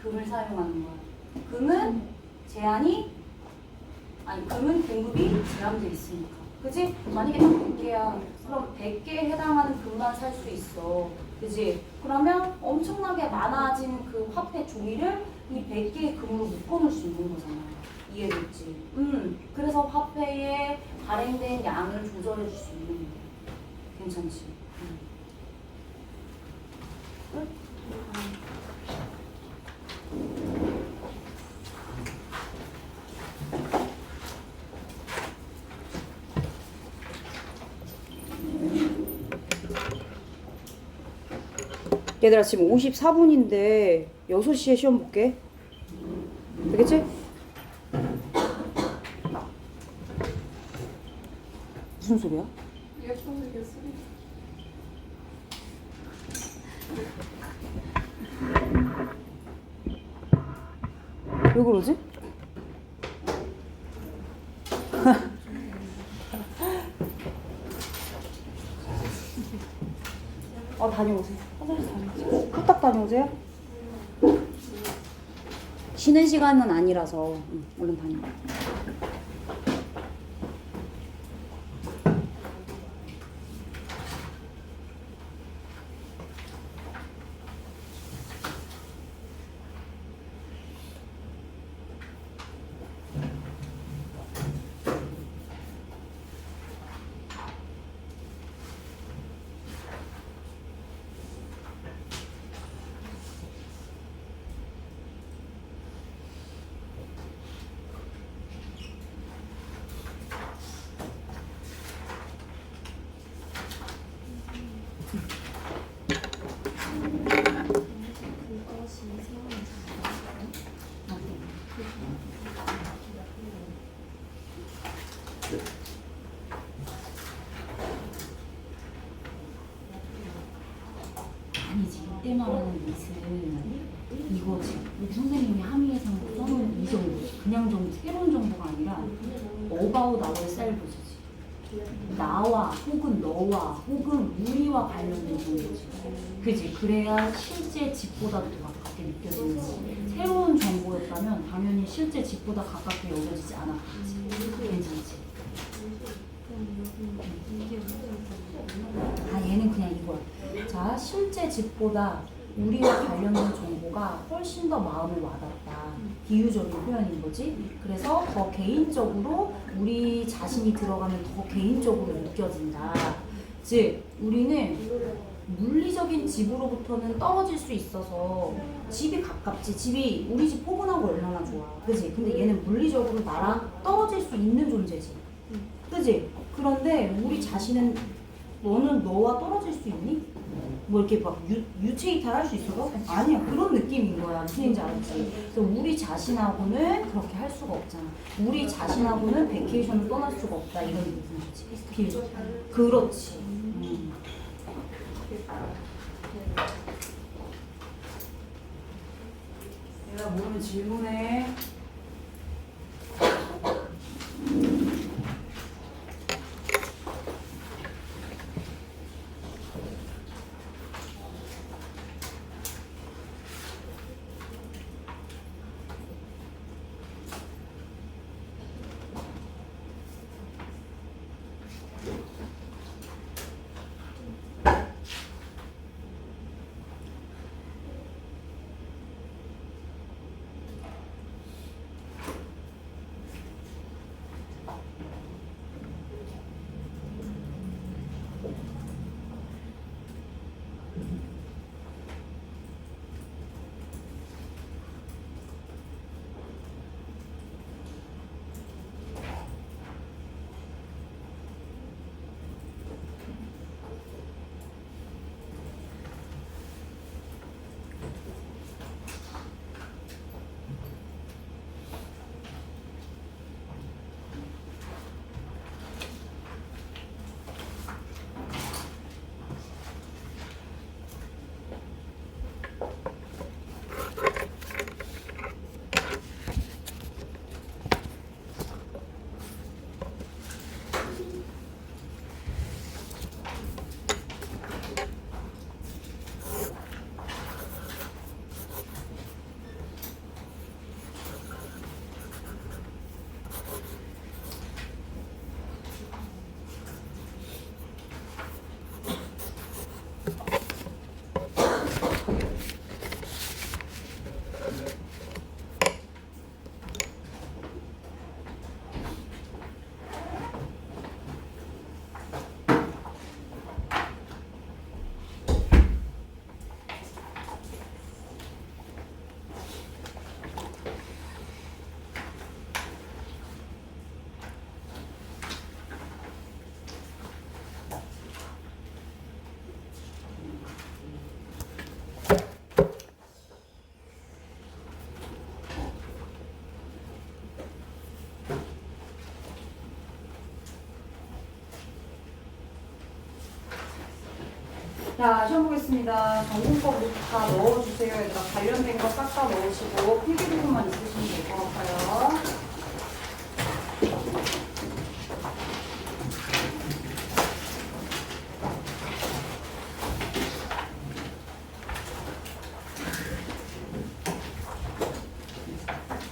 금을 사용하는 거야. 금은 공급이 제한되어 있으니까. 그지? 만약에 딱 100개야. 그럼 100개에 해당하는 금만 살 수 있어. 그지? 그러면 엄청나게 많아진 그 화폐 종이를 이 100개의 금으로 묶어놓을 수 있는 거잖아. 이해됐지? 그래서 화폐에 발행된 양을 조절해 줄 수 있는 거야. 괜찮지? 얘들아 지금 54분인데 6시에 시험 볼게. 되겠지? 무슨 소리야? 왜 그러지? 다녀오세요. 화장실 다녀오세요. 후딱 다녀오세요. 쉬는 시간은 아니라서 얼른 다녀. 아니지, 이때 말하는 미스는 이거지. 우리 선생님이 함의예상으로 써놓은 이 정도. 그냥 정도, 새로운 정도가 아니라 about our selfs지. 나와 혹은 너와 혹은 우리와 관련된 정보지. 그지? 그래야 실제 집보다 더 가깝게 느껴지는 거지. 새로운 정보였다면 당연히 실제 집보다 가깝게 여겨지지 않았겠지. 괜찮지? 아, 얘는 그냥 이거야. 자, 실제 집보다 우리와 관련된 정보가 훨씬 더 마음에 와닿다. 비유적인 표현인 거지. 그래서 더 개인적으로 우리 자신이 들어가면 더 개인적으로 느껴진다. 즉, 우리는 물리적인 집으로부터는 떨어질 수 있어서 집이 가깝지. 집이 우리 집 포근하고 얼마나 좋아. 그지? 근데 얘는 물리적으로 나랑 떨어질 수 있는 존재지. 그지? 그런데 우리 자신은 너는 너와 떨어질 수 있니? 뭐 이렇게 막 유체이탈 할 수 있어? 아니야. 그런 느낌인 거야. 무슨 얘기인지 알았지? 그래서 우리 자신하고는 그렇게 할 수가 없잖아. 우리 자신하고는 베케이션을 떠날 수가 없다. 이런 느낌이지. 그렇지. 내가 모르면 질문해. 자, 시험 보겠습니다. 전공법 노트 다 넣어주세요. 얘들아, 관련된 거 싹 다 넣으시고 필기 부분만 있으시면 될 것 같아요.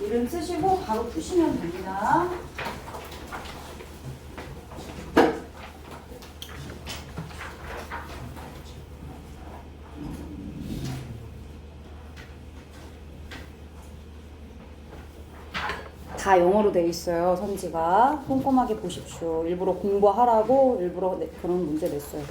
이름 쓰시고 바로 푸시면 됩니다. 다 영어로 돼 있어요. 선지가 꼼꼼하게 보십시오. 일부러 공부하라고 일부러 그런 문제 냈어요.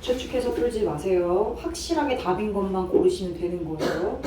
추측해서 풀지 마세요. 확실하게 답인 것만 고르시면 되는 거예요.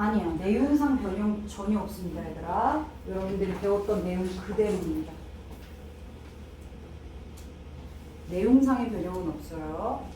아니야. 내용상 변형 전혀 없습니다, 얘들아. 여러분들이 배웠던 내용 그대로입니다. 내용상의 변형은 없어요.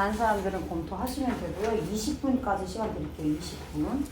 다른 사람들은 검토하시면 되고요. 20분까지 시간 드릴게요. 20분.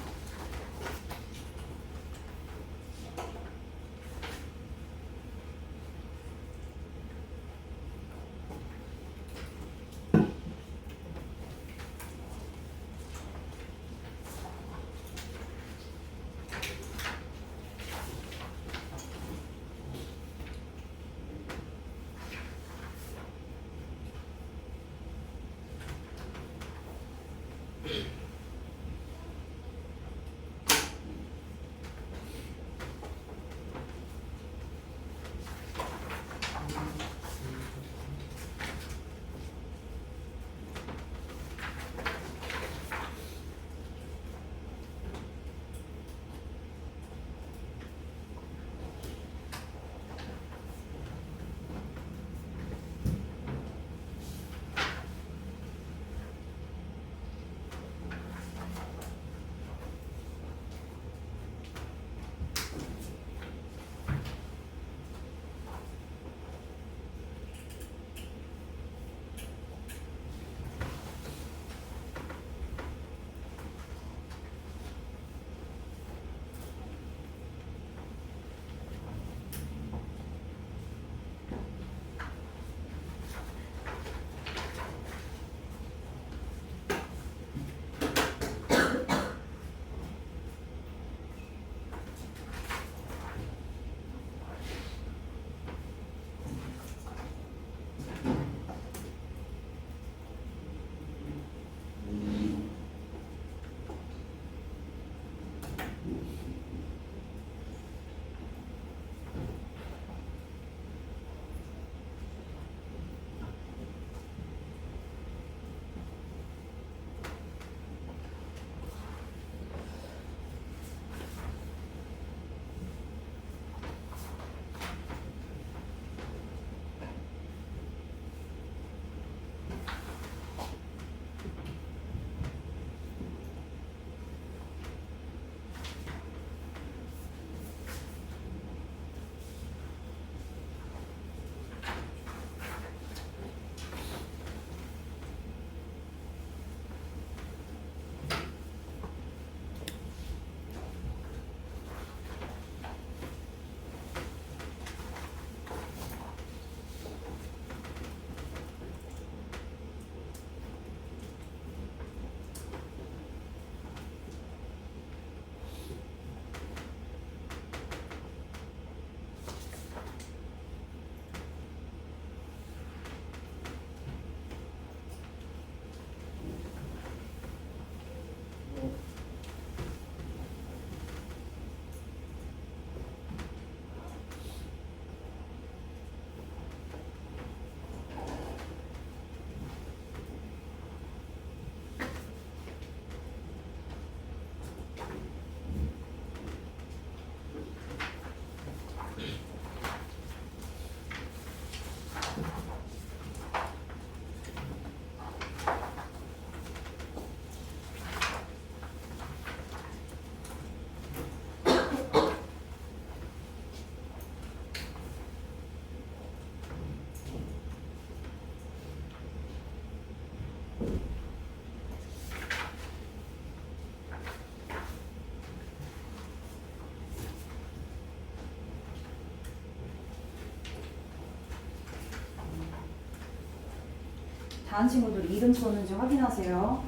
다른 친구들 이름 썼는지 확인하세요.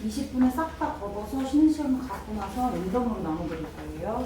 20분에 싹 다 걷어서 쉬는 시간 갖고 나서 랜덤으로 나눠드릴 거예요.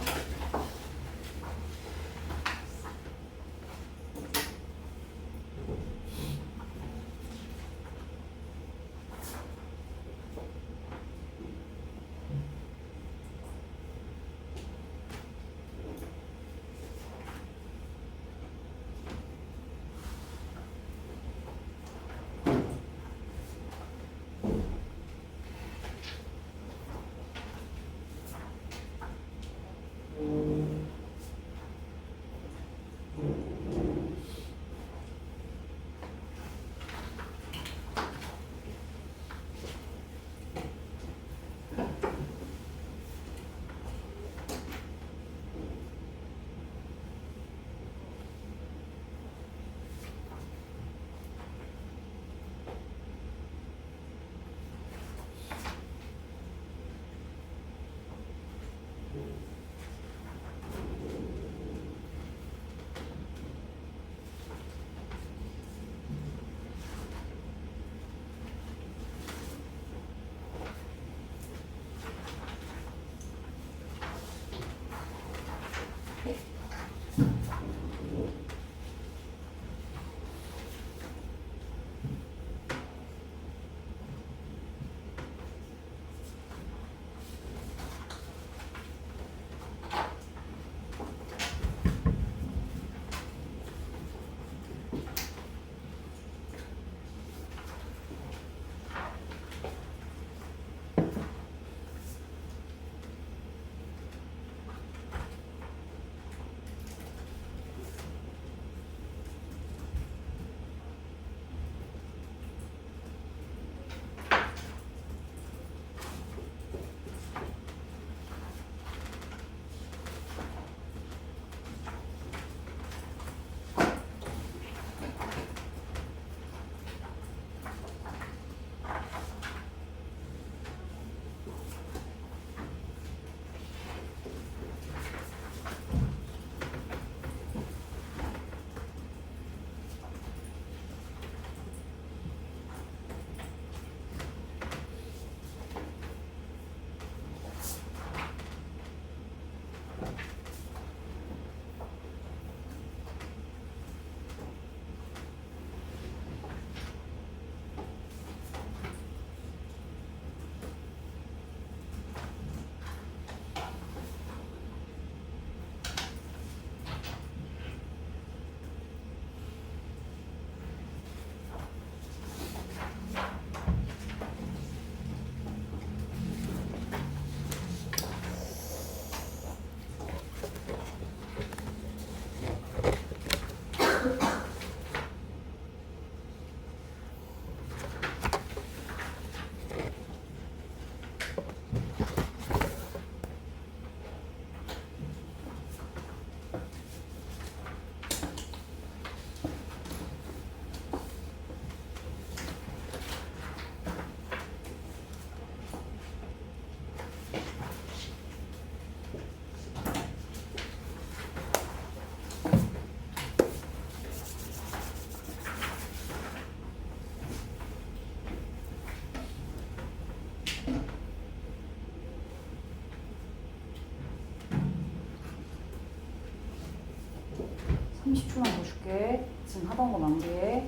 하던 거 만개.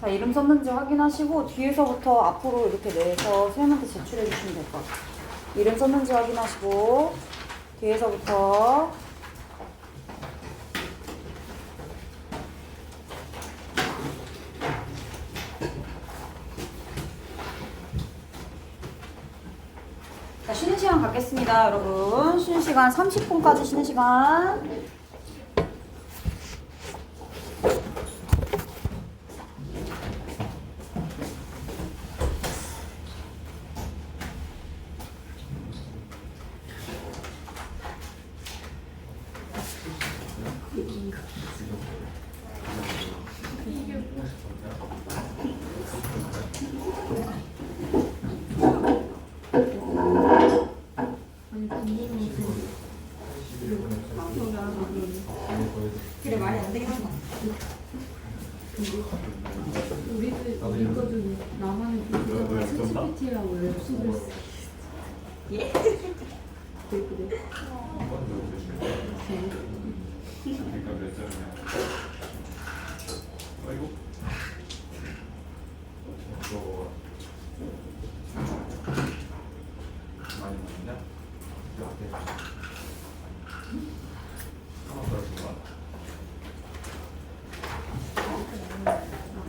자, 이름 썼는지 확인하시고 뒤에서부터 앞으로 이렇게 내서 선생님한테 제출해 주시면 될 것 같아요. 이름 썼는지 확인하시고 뒤에서부터 자, 쉬는 시간 갖겠습니다, 여러분. 쉬는 시간 30분까지 쉬는 시간. 그래 말이 안 되긴 한다. 우리들 이거 좀 나만의 비슷한 ChatGPT라고 웹소설 쓰. 예? 그래.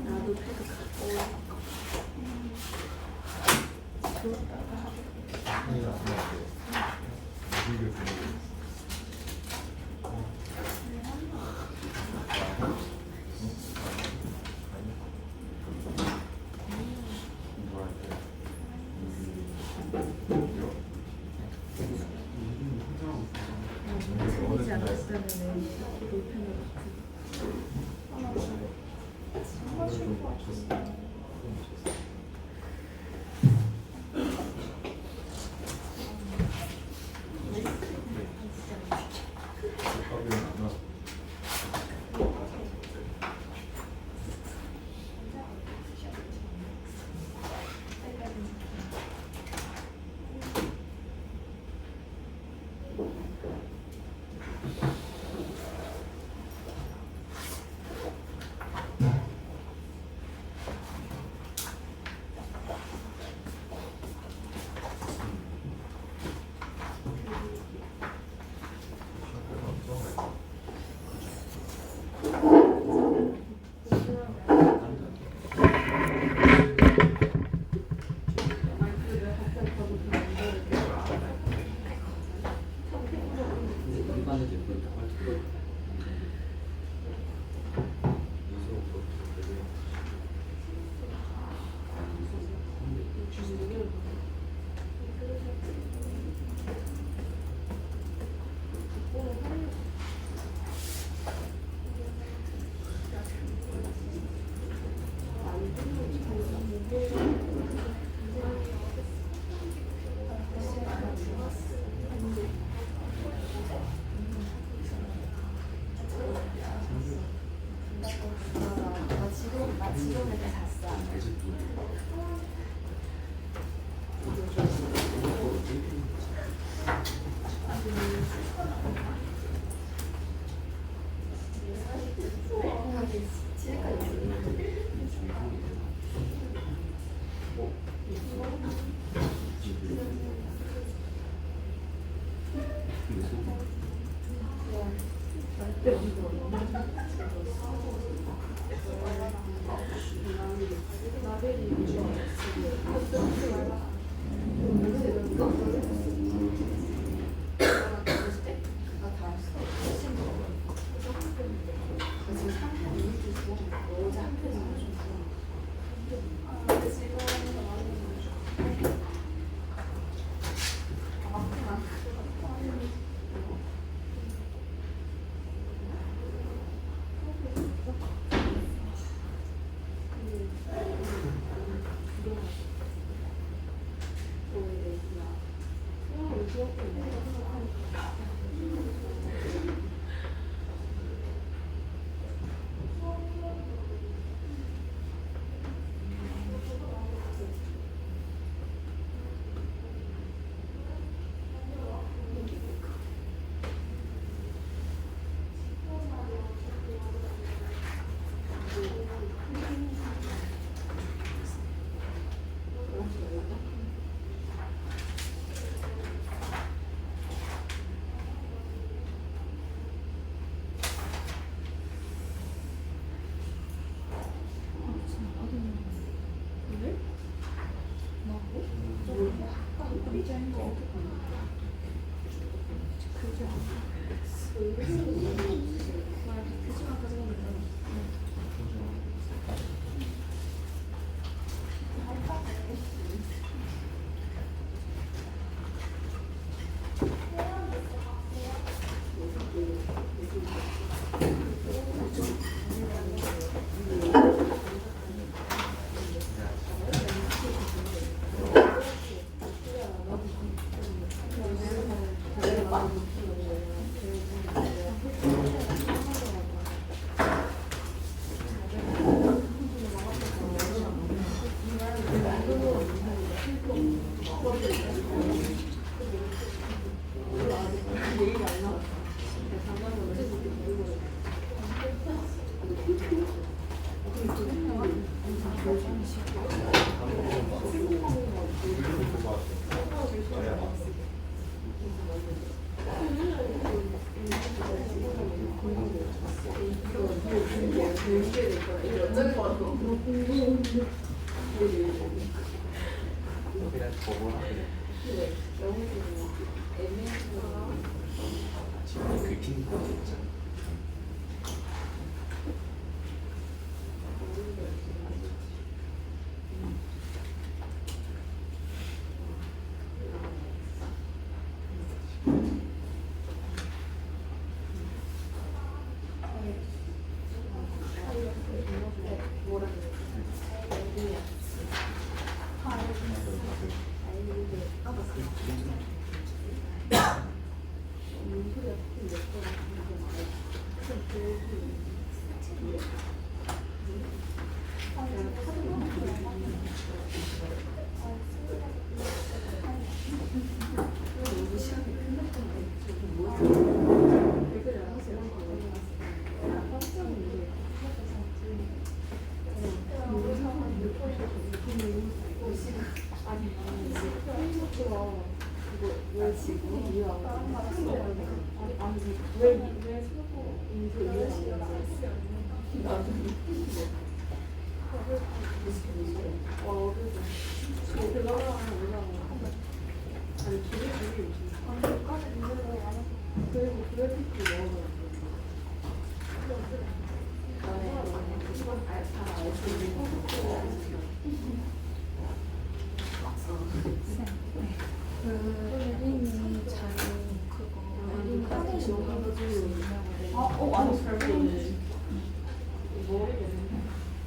나도 패드 갖고. 보이지 않았다면 불편을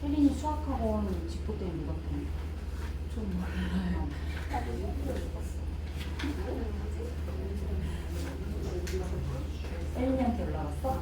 혜린이 수학학원 직보 때문에 물었더니 좀 몰라요. 혜린이한테 연락 왔어?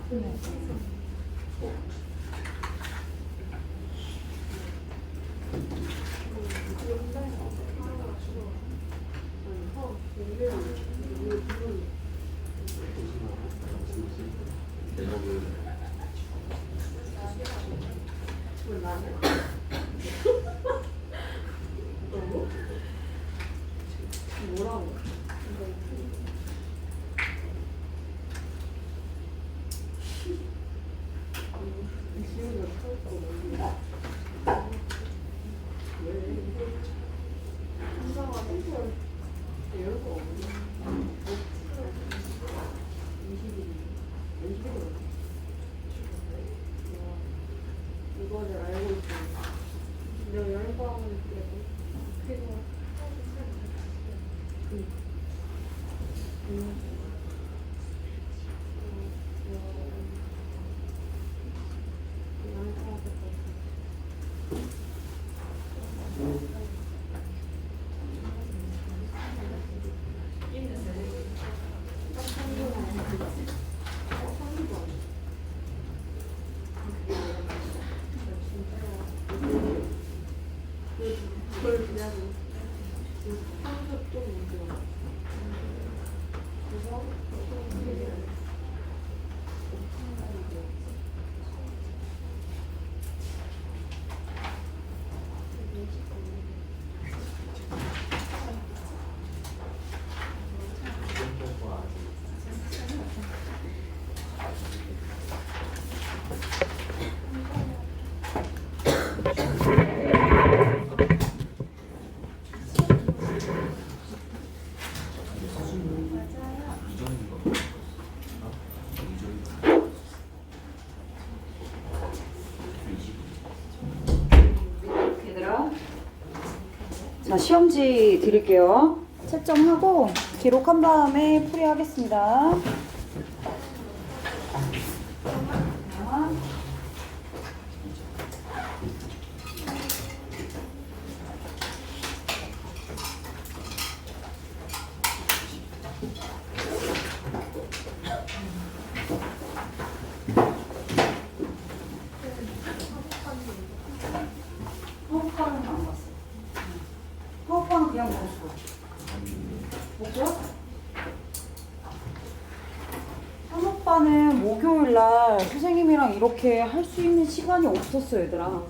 자, 시험지 드릴게요. 채점하고 기록한 다음에 풀이하겠습니다. 일단은 목요일 날 선생님이랑 이렇게 할 수 있는 시간이 없었어, 얘들아.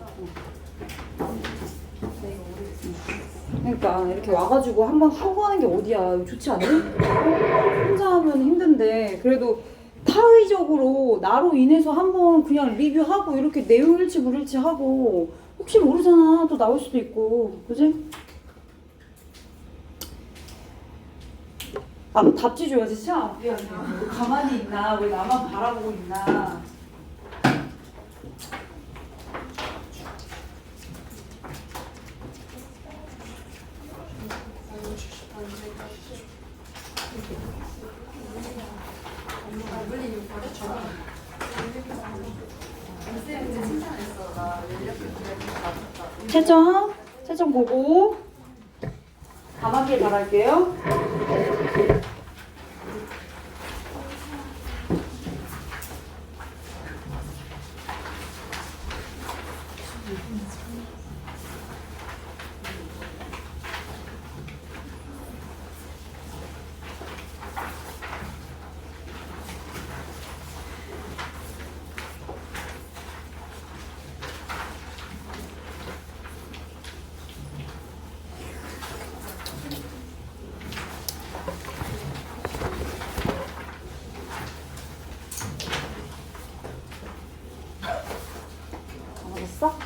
그러니까 이렇게 와가지고 한번 하고 하는 게 어디야. 좋지 않니? 혼자 하면 힘든데 그래도 타의적으로 나로 인해서 한번 그냥 리뷰하고 이렇게 내용일치 모를지 하고 혹시 모르잖아. 또 나올 수도 있고. 그지? 아, 너 답지 줘야지. 참 미안해. 너 가만히 있나? 왜 나만 바라보고 있나? 채점 보고 가만히 바랄게요. 알았어?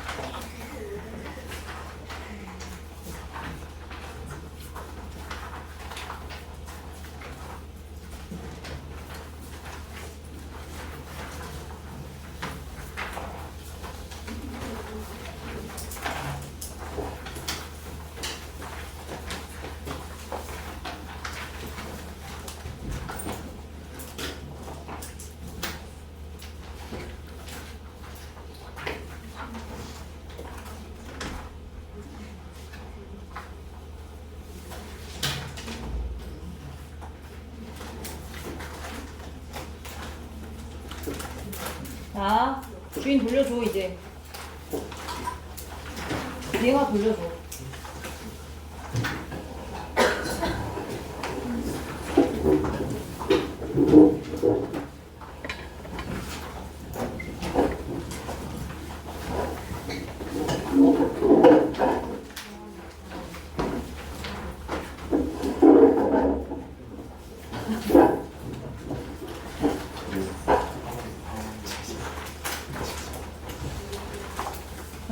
자, 주인 돌려줘 이제. 얘가 돌려줘.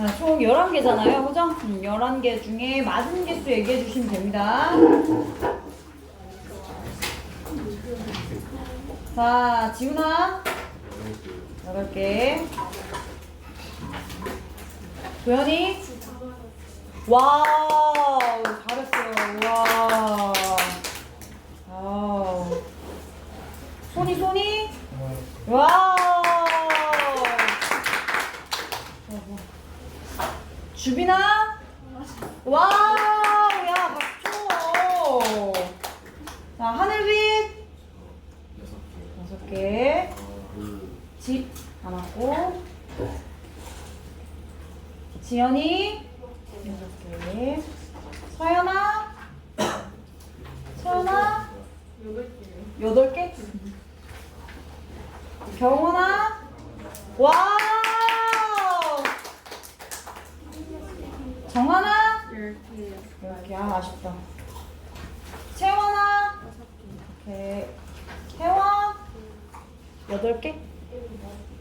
자, 총 11개잖아요. 그죠? 11개 중에 맞은 개수 얘기해 주시면 됩니다. 자, 지훈아. 8개. 도현이. 와우, 잘했어요. 와. 와우. 손이. 와우. 주빈아. 와우, 야, 박수. 자, 하늘빛. 6개. 집 담았고. 지연이 6개. 서연아 8개. 경원아. 와우. 정하나 10개. 아, 아쉽다. 채원아. 오케이. 혜원 8개.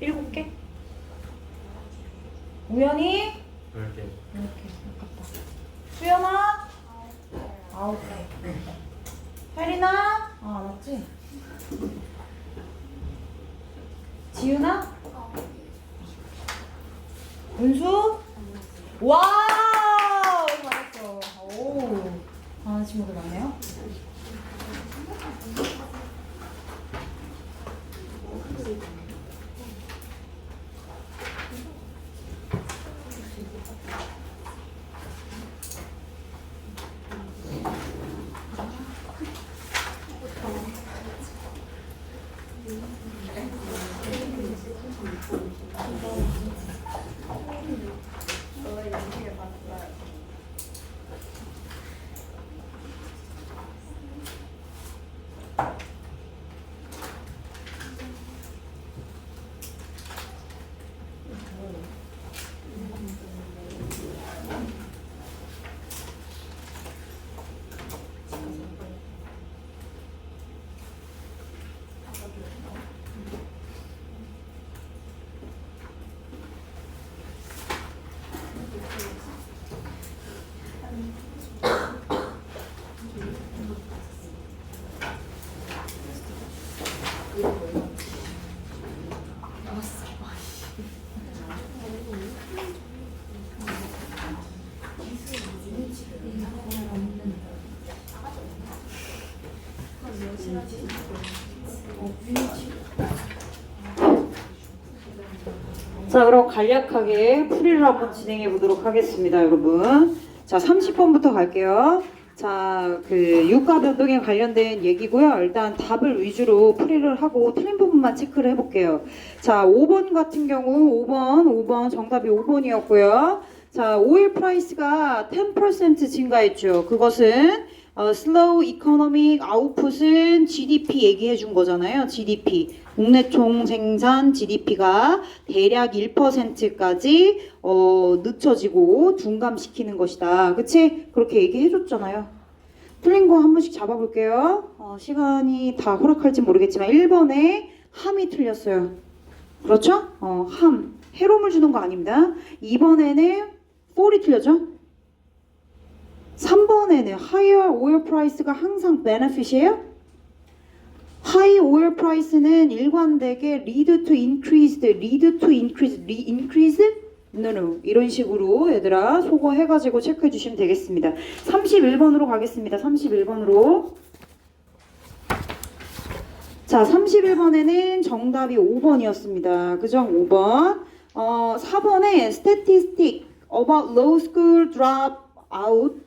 7개. 우연히 10개. 이렇게 아깝다. 수연아 9개. 혜린아 안 왔지? 지윤아 은수 와우 잘했어. 오 하는 친구들 많네요. 자, 그럼 간략하게 풀이를 한번 진행해 보도록 하겠습니다, 여러분. 자, 30번부터 갈게요. 자, 그 유가 변동에 관련된 얘기고요. 일단 답을 위주로 풀이를 하고 틀린 부분만 체크를 해볼게요. 자, 5번 같은 경우 5번 정답이 5번이었고요. 자, 오일 프라이스가 10% 증가했죠. 그것은 slow economic output은 GDP 얘기해 준 거잖아요. GDP. 국내 총 생산 GDP가 대략 1%까지 늦춰지고 둔감시키는 것이다. 그치? 그렇게 얘기해 줬잖아요. 틀린 거 한 번씩 잡아볼게요. 시간이 다 허락할지 모르겠지만 1번에 함이 틀렸어요. 그렇죠? 함. 해로움을 주는 거 아닙니다. 2번에는 fall이 틀렸죠? 3번에는 higher oil price가 항상 benefit이에요? high oil price는 일관되게 lead to increased, increase? No. 이런 식으로 얘들아 소거 해가지고 체크해 주시면 되겠습니다. 31번으로 가겠습니다. 31번으로. 자, 31번에는 정답이 5번이었습니다. 그죠? 5번. 4번에 statistic about low school dropout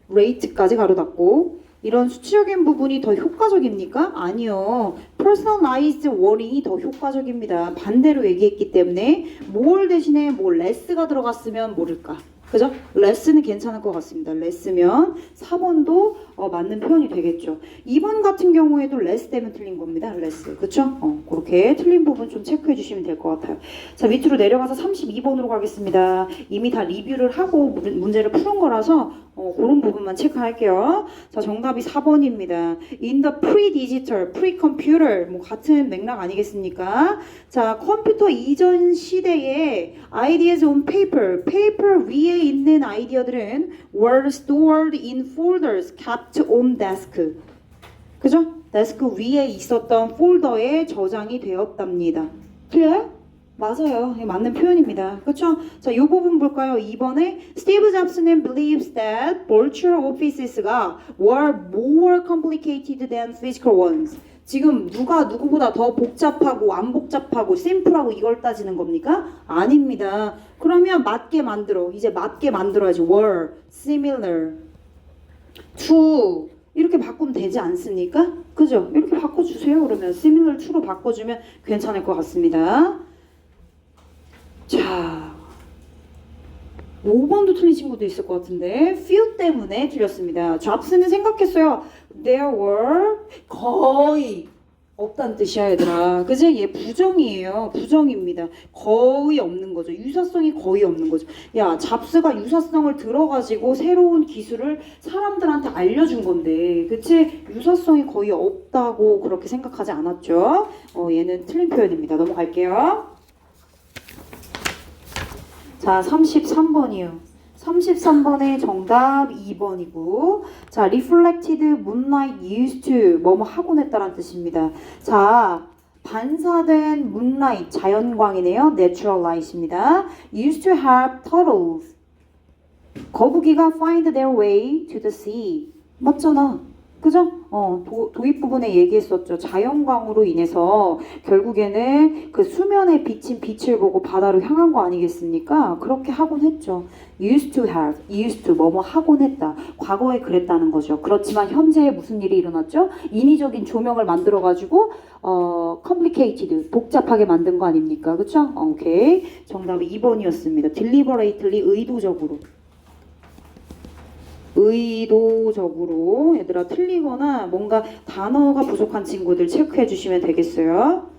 rate까지 가로 닫고 이런 수치적인 부분이 더 효과적입니까? 아니요. personalized warning이 더 효과적입니다. 반대로 얘기했기 때문에 more 대신에 뭐 less가 들어갔으면 모를까. 그죠? less는 괜찮을 것 같습니다. less면 4번도 맞는 표현이 되겠죠. 2번 같은 경우에도 less 때문에 틀린 겁니다. less. 그쵸? 그렇게 틀린 부분 좀 체크해 주시면 될 것 같아요. 자, 밑으로 내려가서 32번으로 가겠습니다. 이미 다 리뷰를 하고 문제를 푸는 거라서 그런 부분만 체크할게요. 자, 정답이 4번입니다. In the pre-digital, pre-computer 뭐 같은 맥락 아니겠습니까? 자, 컴퓨터 이전 시대에 ideas on paper, paper 위에 있는 아이디어들은 were stored in folders kept on desk. 그죠? 데스크 위에 있었던 폴더에 저장이 되었답니다. 틀려요? 맞아요. 맞는 표현입니다. 그렇죠? 자, 이 부분 볼까요? 2번에 Steve Jobs는 believes that virtual offices가 were more complicated than physical ones. 지금 누가 누구보다 더 복잡하고 안 복잡하고 심플하고 이걸 따지는 겁니까? 아닙니다. 그러면 맞게 만들어. 이제 맞게 만들어야지. were, similar, to 이렇게 바꾸면 되지 않습니까? 그죠? 이렇게 바꿔주세요. 그러면 similar to로 바꿔주면 괜찮을 것 같습니다. 자, 5번도 틀린 친구도 있을 것 같은데 few 때문에 틀렸습니다. 잡스는 생각했어요. There were 거의 없다는 뜻이야 얘들아. 그지? 얘 부정이에요. 부정입니다. 거의 없는 거죠. 유사성이 거의 없는 거죠. 야, 잡스가 유사성을 들어가지고 새로운 기술을 사람들한테 알려준 건데 그치? 유사성이 거의 없다고 그렇게 생각하지 않았죠? 얘는 틀린 표현입니다. 넘어갈게요. 자, 33번이요. 33번의 정답 2번이고, 자, reflected moonlight used to 뭐뭐 하곤 했다라는 뜻입니다. 자, 반사된 moonlight 자연광이네요. natural light입니다. used to help turtles 거북이가 find their way to the sea. 맞잖아. 그죠? 도입 부분에 얘기했었죠. 자연광으로 인해서 결국에는 그 수면에 비친 빛을 보고 바다로 향한 거 아니겠습니까? 그렇게 하곤 했죠. used to have, used to 뭐뭐 하곤 했다. 과거에 그랬다는 거죠. 그렇지만 현재에 무슨 일이 일어났죠? 인위적인 조명을 만들어가지고 complicated, 복잡하게 만든 거 아닙니까? 그쵸? 오케이. 정답이 2번이었습니다. deliberately, 의도적으로. 의도적으로 얘들아 틀리거나 뭔가 단어가 부족한 친구들 체크해 주시면 되겠어요.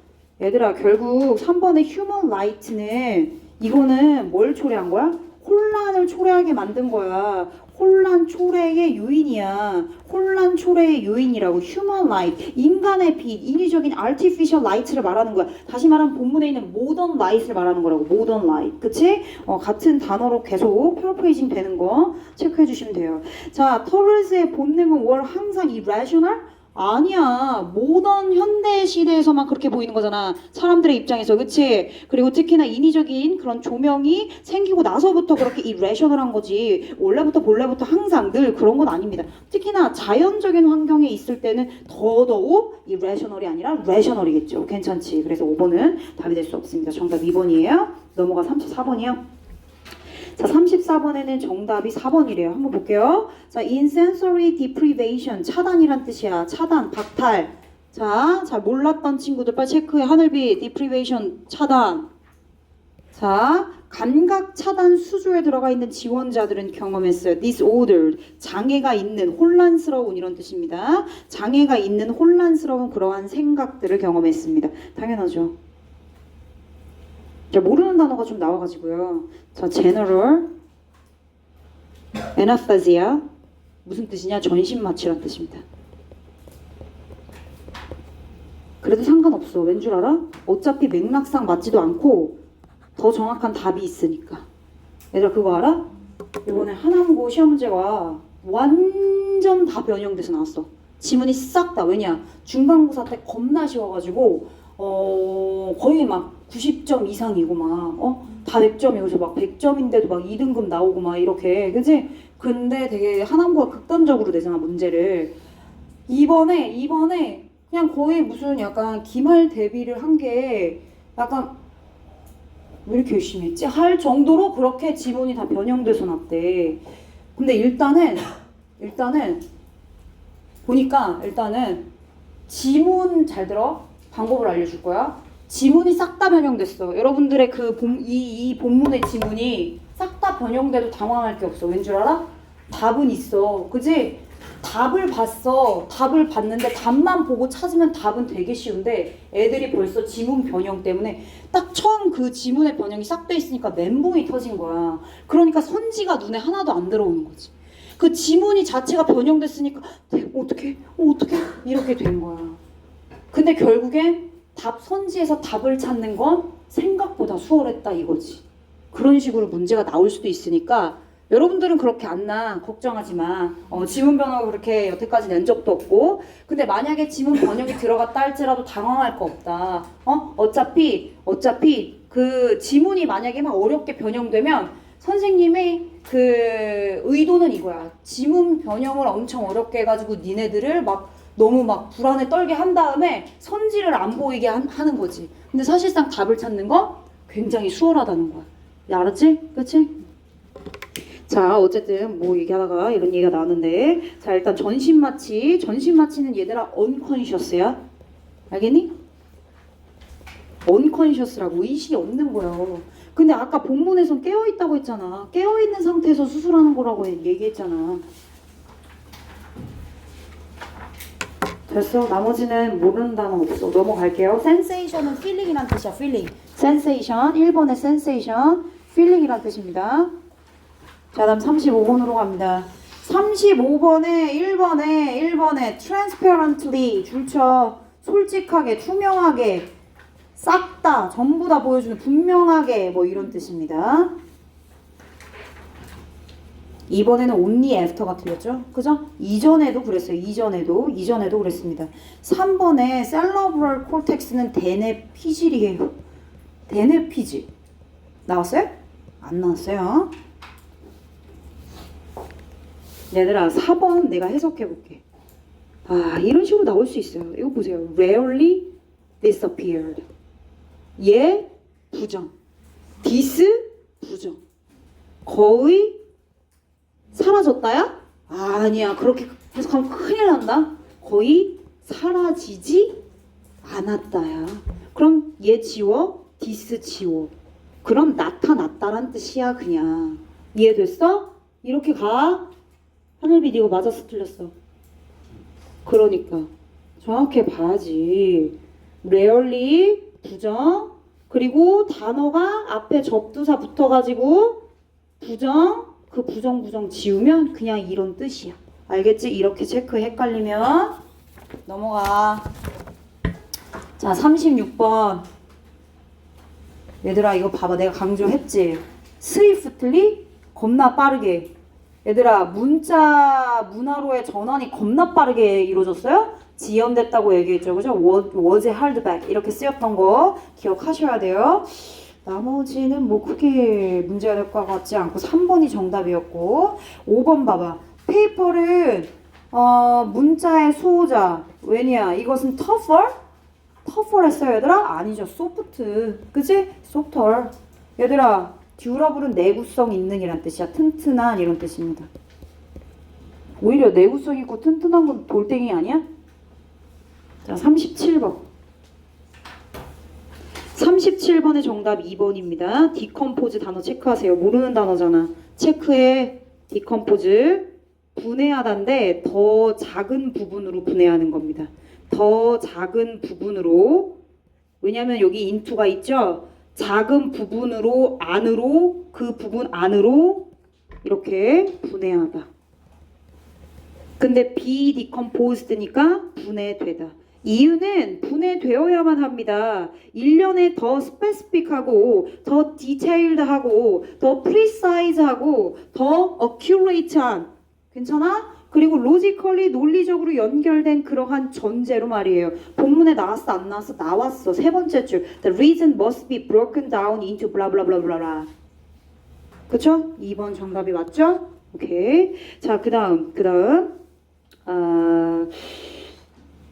얘들아 결국 3번의 human right는 이거는 뭘 초래한 거야? 혼란을 초래하게 만든 거야. 혼란 초래의 요인이야. 혼란 초래의 요인이라고. human light, 인간의 빛, 인위적인 artificial light를 말하는 거야. 다시 말하면 본문에 있는 modern light을 말하는 거라고. modern light, 그치? 같은 단어로 계속 paraphrasing 되는 거 체크해 주시면 돼요. 자, 터럴스의 본능은 월 항상 irrational? 아니야. 모던 현대 시대에서만 그렇게 보이는 거잖아. 사람들의 입장에서. 그치? 그리고 특히나 인위적인 그런 조명이 생기고 나서부터 그렇게 irrational한 거지. 원래부터 본래부터 항상 늘 그런 건 아닙니다. 특히나 자연적인 환경에 있을 때는 더더욱 irrational이 아니라 rational이겠죠. 괜찮지? 그래서 5번은 답이 될 수 없습니다. 정답 2번이에요. 넘어가 34번이요. 자, 34번에는 정답이 4번이래요. 한번 볼게요. 자, insensory deprivation, 차단이란 뜻이야. 차단, 박탈. 자, 잘 몰랐던 친구들 빨리 체크해. 하늘비, deprivation, 차단. 자, 감각 차단 수조에 들어가 있는 지원자들은 경험했어요. disordered, 장애가 있는, 혼란스러운 이런 뜻입니다. 장애가 있는 혼란스러운 그러한 생각들을 경험했습니다. 당연하죠. 자, 모르는 단어가 좀 나와가지고요. 자, general anesthesia 무슨 뜻이냐? 전신마취란 뜻입니다. 그래도 상관없어. 왠 줄 알아? 어차피 맥락상 맞지도 않고 더 정확한 답이 있으니까. 얘들아 그거 알아? 이번에 하남고 시험 문제가 완전 다 변형돼서 나왔어. 지문이 싹 다. 왜냐? 중간고사 때 겁나 쉬워가지고 거의 막 90점 이상이고 막 다 100점이고 막 100점인데도 막 2등급 나오고 막 이렇게. 그치? 근데 되게 하남고가 극단적으로 내잖아 문제를. 이번에 그냥 거의 무슨 약간 기말 대비를 한 게 약간 왜 이렇게 열심히 했지? 할 정도로 그렇게 지문이 다 변형돼서 났대. 근데 일단은 보니까 일단은 지문 잘 들어. 방법을 알려줄 거야. 지문이 싹 다 변형됐어. 여러분들의 이 본문의 지문이 싹 다 변형돼도 당황할 게 없어. 왠 줄 알아? 답은 있어. 그지? 답을 봤어. 답을 봤는데 답만 보고 찾으면 답은 되게 쉬운데 애들이 벌써 지문 변형 때문에 딱 처음 그 지문의 변형이 싹 돼 있으니까 멘붕이 터진 거야. 그러니까 선지가 눈에 하나도 안 들어오는 거지. 그 지문이 자체가 변형됐으니까 어떻게 이렇게 된 거야. 근데 결국엔 답 선지에서 답을 찾는 건 생각보다 수월했다 이거지. 그런 식으로 문제가 나올 수도 있으니까 여러분들은 그렇게 안 나. 걱정하지 마. 지문 변화가 그렇게 여태까지 낸 적도 없고. 근데 만약에 지문 번역이 들어갔다 할지라도 당황할 거 없다. 어차피 그 지문이 만약에 막 어렵게 변형되면 선생님의 그 의도는 이거야. 지문 변형을 엄청 어렵게 해가지고 니네들을 막 너무 막 불안에 떨게 한 다음에 선지를 안 보이게 하는 거지. 근데 사실상 답을 찾는 건 굉장히 수월하다는 거야. 야, 알았지? 그치? 자, 어쨌든 뭐 얘기하다가 이런 얘기가 나왔는데, 자, 일단 전신마취는 얘들아 unconscious야. 알겠니? unconscious라고. 의식이 없는 거예요. 근데 아까 본문에선 깨어있다고 했잖아. 깨어있는 상태에서 수술하는 거라고 얘기했잖아. 됐어. 나머지는 모르는 단어 없어. 넘어갈게요. sensation은 feeling이란 뜻이야. feeling. sensation. 1번의 sensation. feeling이란 뜻입니다. 자, 다음 35번으로 갑니다. 35번에 1번에 transparently 줄쳐 솔직하게, 투명하게, 싹 다, 전부 다 보여주는, 분명하게 뭐 이런 뜻입니다. 2번에는 only after가 틀렸죠? 그죠? 이전에도 그랬어요. 이전에도 그랬습니다. 3번에 cerebral cortex는 대뇌피질이에요. 대뇌피질. 나왔어요? 안 나왔어요. 얘들아, 4번 내가 해석해볼게. 이런 식으로 나올 수 있어요. 이거 보세요. rarely disappeared. 얘 부정. dis 부정. 거의 사라졌다야? 아니야. 그렇게 해석하면 큰일 난다. 거의 사라지지 않았다야. 그럼 얘 지워, dis 지워. 그럼 나타났다란 뜻이야 그냥. 이해됐어? 이렇게 가. 하늘비 이거 맞았어 틀렸어? 그러니까 정확히 봐야지. rarely 부정. 그리고 단어가 앞에 접두사 붙어가지고 그 부정 지우면 그냥 이런 뜻이야. 알겠지? 이렇게 체크 헷갈리면 넘어가. 자, 36번. 얘들아, 이거 봐봐. 내가 강조했지? 스위프트리 겁나 빠르게. 얘들아, 문화로의 전환이 겁나 빠르게 이루어졌어요? 지연됐다고 얘기했죠. 그죠? was held back. 이렇게 쓰였던 거 기억하셔야 돼요. 나머지는 뭐 크게 문제가 될 것 같지 않고 3번이 정답이었고 5번 봐봐. 페이퍼는 문자의 수호자. 왜냐? 이것은 tougher? tougher 했어요, 얘들아? 아니죠. soft. 그치? softer. 얘들아, 듀러블은 내구성 있는 이란 뜻이야. 튼튼한 이런 뜻입니다. 오히려 내구성 있고 튼튼한 건 돌덩이 아니야? 자, 37번. 37번의 정답 2번입니다. 디컴포즈 단어 체크하세요. 모르는 단어잖아. 체크해. 디컴포즈. 분해하다인데 더 작은 부분으로 분해하는 겁니다. 더 작은 부분으로. 왜냐면 여기 인투가 있죠? 작은 부분으로 안으로 그 부분 안으로 이렇게 분해하다. 근데 be decomposed니까 분해되다. 이유는 분해되어야만 합니다. 1년에 더 스페시픽하고 더 디테일드하고 더 프리사이즈하고 더 어큐레이트한 괜찮아? 그리고 로지컬리 논리적으로 연결된 그러한 전제로 말이에요. 본문에 나왔어 안 나왔어? 나왔어. 세 번째 줄 The reason must be broken down into blah blah blah blah blah. 그쵸? 2번 정답이 맞죠? 오케이. 자, 그 다음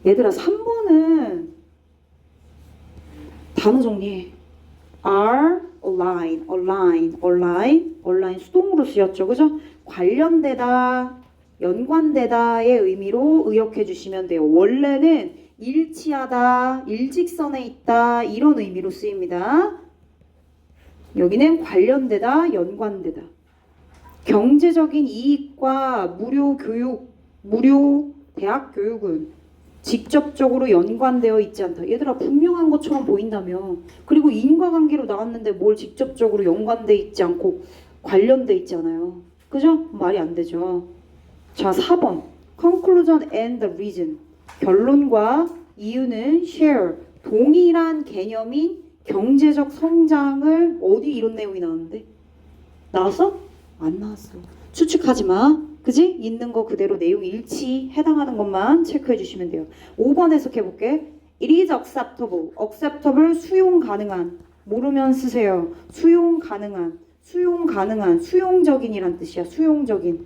얘들아 3번은 단어 정리해. are, align 수동으로 쓰였죠. 그죠? 관련되다, 연관되다의 의미로 의역해 주시면 돼요. 원래는 일치하다, 일직선에 있다 이런 의미로 쓰입니다. 여기는 관련되다, 연관되다. 경제적인 이익과 무료 대학 교육은 직접적으로 연관되어 있지 않다. 얘들아 분명한 것처럼 보인다며. 그리고 인과관계로 나왔는데 뭘 직접적으로 연관돼 있지 않고 관련돼 있잖아요. 그죠? 말이 안 되죠. 자, 4번. Conclusion and the reason. 결론과 이유는 share. 동일한 개념인 경제적 성장을 어디 이런 내용이 나왔는데? 나왔어? 안 나왔어. 추측하지 마. 그지? 있는 거 그대로 내용 일치 해당하는 것만 체크해 주시면 돼요. 5번 해석해 볼게. It is acceptable. acceptable 수용 가능한. 모르면 쓰세요. 수용 가능한. 수용적인이란 뜻이야. 수용적인.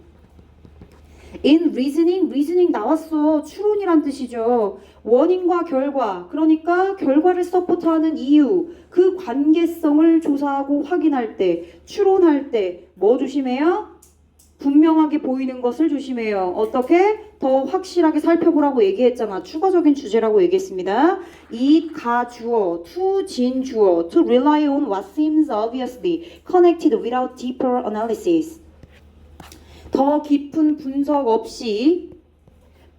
In reasoning 나왔어. 추론이란 뜻이죠. 원인과 결과. 그러니까 결과를 서포트하는 이유. 그 관계성을 조사하고 확인할 때, 추론할 때 뭐 조심해요? 분명하게 보이는 것을 조심해요. 어떻게? 더 확실하게 살펴보라고 얘기했잖아. 추가적인 주제라고 얘기했습니다. it 가주어, to 진주어, to rely on what seems obviously connected without deeper analysis. 더 깊은 분석 없이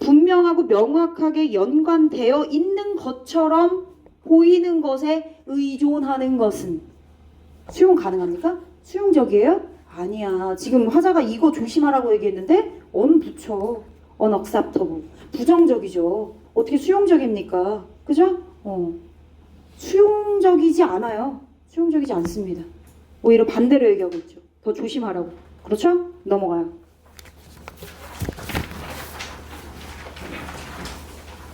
분명하고 명확하게 연관되어 있는 것처럼 보이는 것에 의존하는 것은 수용 가능합니까? 수용적이에요? 아니야. 지금 화자가 이거 조심하라고 얘기했는데 붙여. unacceptable. 부정적이죠. 어떻게 수용적입니까? 그죠? 수용적이지 않아요. 수용적이지 않습니다. 오히려 반대로 얘기하고 있죠. 더 조심하라고. 그렇죠? 넘어가요.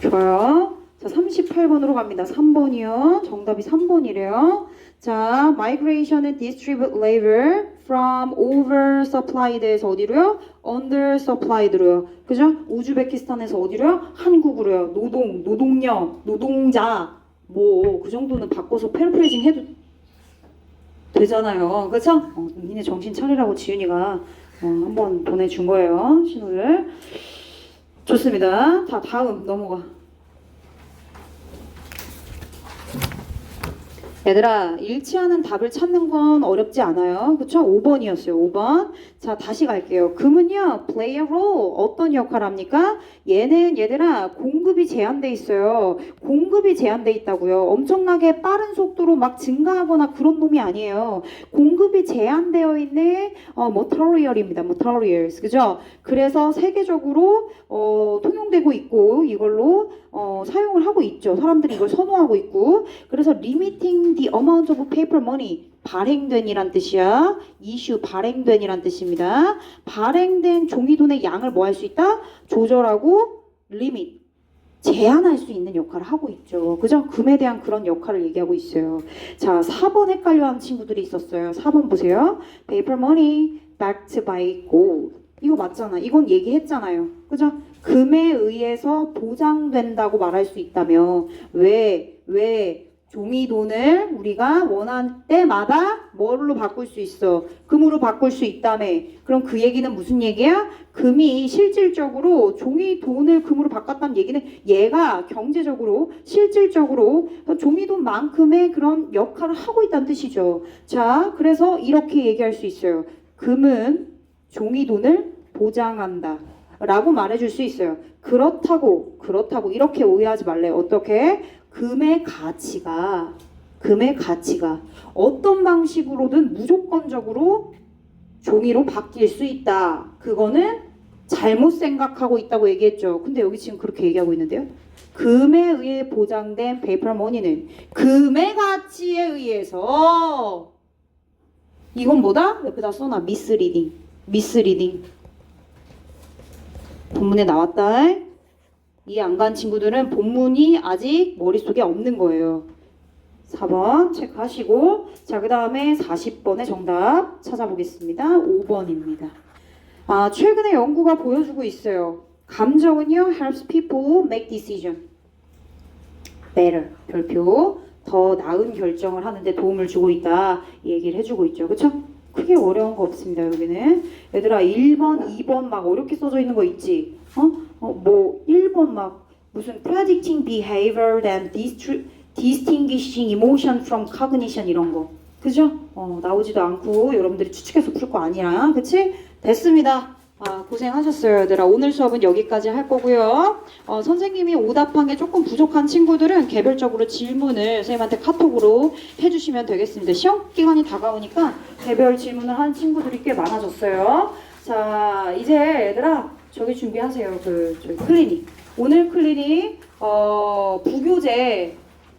좋아요. 자, 38번으로 갑니다. 3번이요. 정답이 3번이래요. 자, migration and distribute labor from oversupplied에서 어디로요? undersupplied로요. 그죠? 우즈베키스탄에서 어디로요? 한국으로요. 노동력, 노동자 뭐 그 정도는 바꿔서 패러프레이징 해도 되잖아요. 그쵸? 니네 정신 차리라고 지윤이가 한번 보내준 거예요. 신호를. 좋습니다. 자, 다음 넘어가. 얘들아, 일치하는 답을 찾는 건 어렵지 않아요. 그쵸? 5번이었어요. 5번. 자, 다시 갈게요. 금은요, play a role. 어떤 역할을 합니까? 얘는 얘들아, 공급이 제한돼 있어요. 공급이 제한돼 있다고요. 엄청나게 빠른 속도로 막 증가하거나 그런 놈이 아니에요. 공급이 제한되어 있는 material입니다. materials. 그죠? 그래서 세계적으로 통용되고 있고 이걸로 사용을 하고 있죠. 사람들이 이걸 선호하고 있고. 그래서 limiting the amount of paper money 발행된이란 뜻이야. 이슈 발행된이란 뜻입니다. 발행된 종이돈의 양을 뭐 할 수 있다? 조절하고 limit 제한할 수 있는 역할을 하고 있죠. 그죠? 금에 대한 그런 역할을 얘기하고 있어요. 자, 4번 헷갈려하는 친구들이 있었어요. 4번 보세요. paper money backed by gold. 이거 맞잖아. 이건 얘기했잖아요. 그죠? 금에 의해서 보장된다고 말할 수 있다며. 왜 종이돈을 우리가 원한 때마다 뭘로 바꿀 수 있어? 금으로 바꿀 수 있다며. 그럼 그 얘기는 무슨 얘기야? 금이 실질적으로 종이돈을 금으로 바꿨다는 얘기는 얘가 경제적으로 실질적으로 종이돈만큼의 그런 역할을 하고 있다는 뜻이죠. 자, 그래서 이렇게 얘기할 수 있어요. 금은 종이돈을 보장한다 라고 말해줄 수 있어요. 그렇다고 이렇게 오해하지 말래요. 어떻게? 금의 가치가 어떤 방식으로든 무조건적으로 종이로 바뀔 수 있다. 그거는 잘못 생각하고 있다고 얘기했죠. 근데 여기 지금 그렇게 얘기하고 있는데요. 금에 의해 보장된 페이퍼 머니는 금의 가치에 의해서 이건 뭐다? 옆에다 써놔. 미스리딩. 본문에 나왔다. 이해 안 간 친구들은 본문이 아직 머릿속에 없는 거예요. 4번 체크하시고 자, 그 다음에 40번의 정답 찾아보겠습니다. 5번입니다. 최근에 연구가 보여주고 있어요. 감정은요 helps people make decision better. 별표 더 나은 결정을 하는데 도움을 주고 있다. 이 얘기를 해주고 있죠. 그쵸? 크게 어려운 거 없습니다. 여기는 얘들아 1번, 2번 막 어렵게 써져 있는 거 있지? 뭐 1번 막 무슨 predicting behavior and distinguishing emotion from cognition 이런 거. 그죠? 나오지도 않고 여러분들이 추측해서 풀 거 아니야. 그치? 됐습니다. 고생하셨어요, 얘들아. 오늘 수업은 여기까지 할 거고요. 선생님이 오답한 게 조금 부족한 친구들은 개별적으로 질문을 선생님한테 카톡으로 해주시면 되겠습니다. 시험 기간이 다가오니까 개별 질문을 한 친구들이 꽤 많아졌어요. 자, 이제 얘들아 저기 준비하세요. 저기 클리닉. 오늘 클리닉 부교재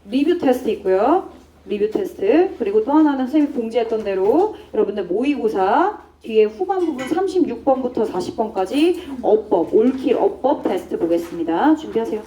리뷰 테스트 있고요. 리뷰 테스트. 그리고 또 하나는 선생님이 공지했던 대로 여러분들 모의고사 뒤에 후반 부분 36번부터 40번까지 어법, 올킬 어법 테스트 보겠습니다. 준비하세요.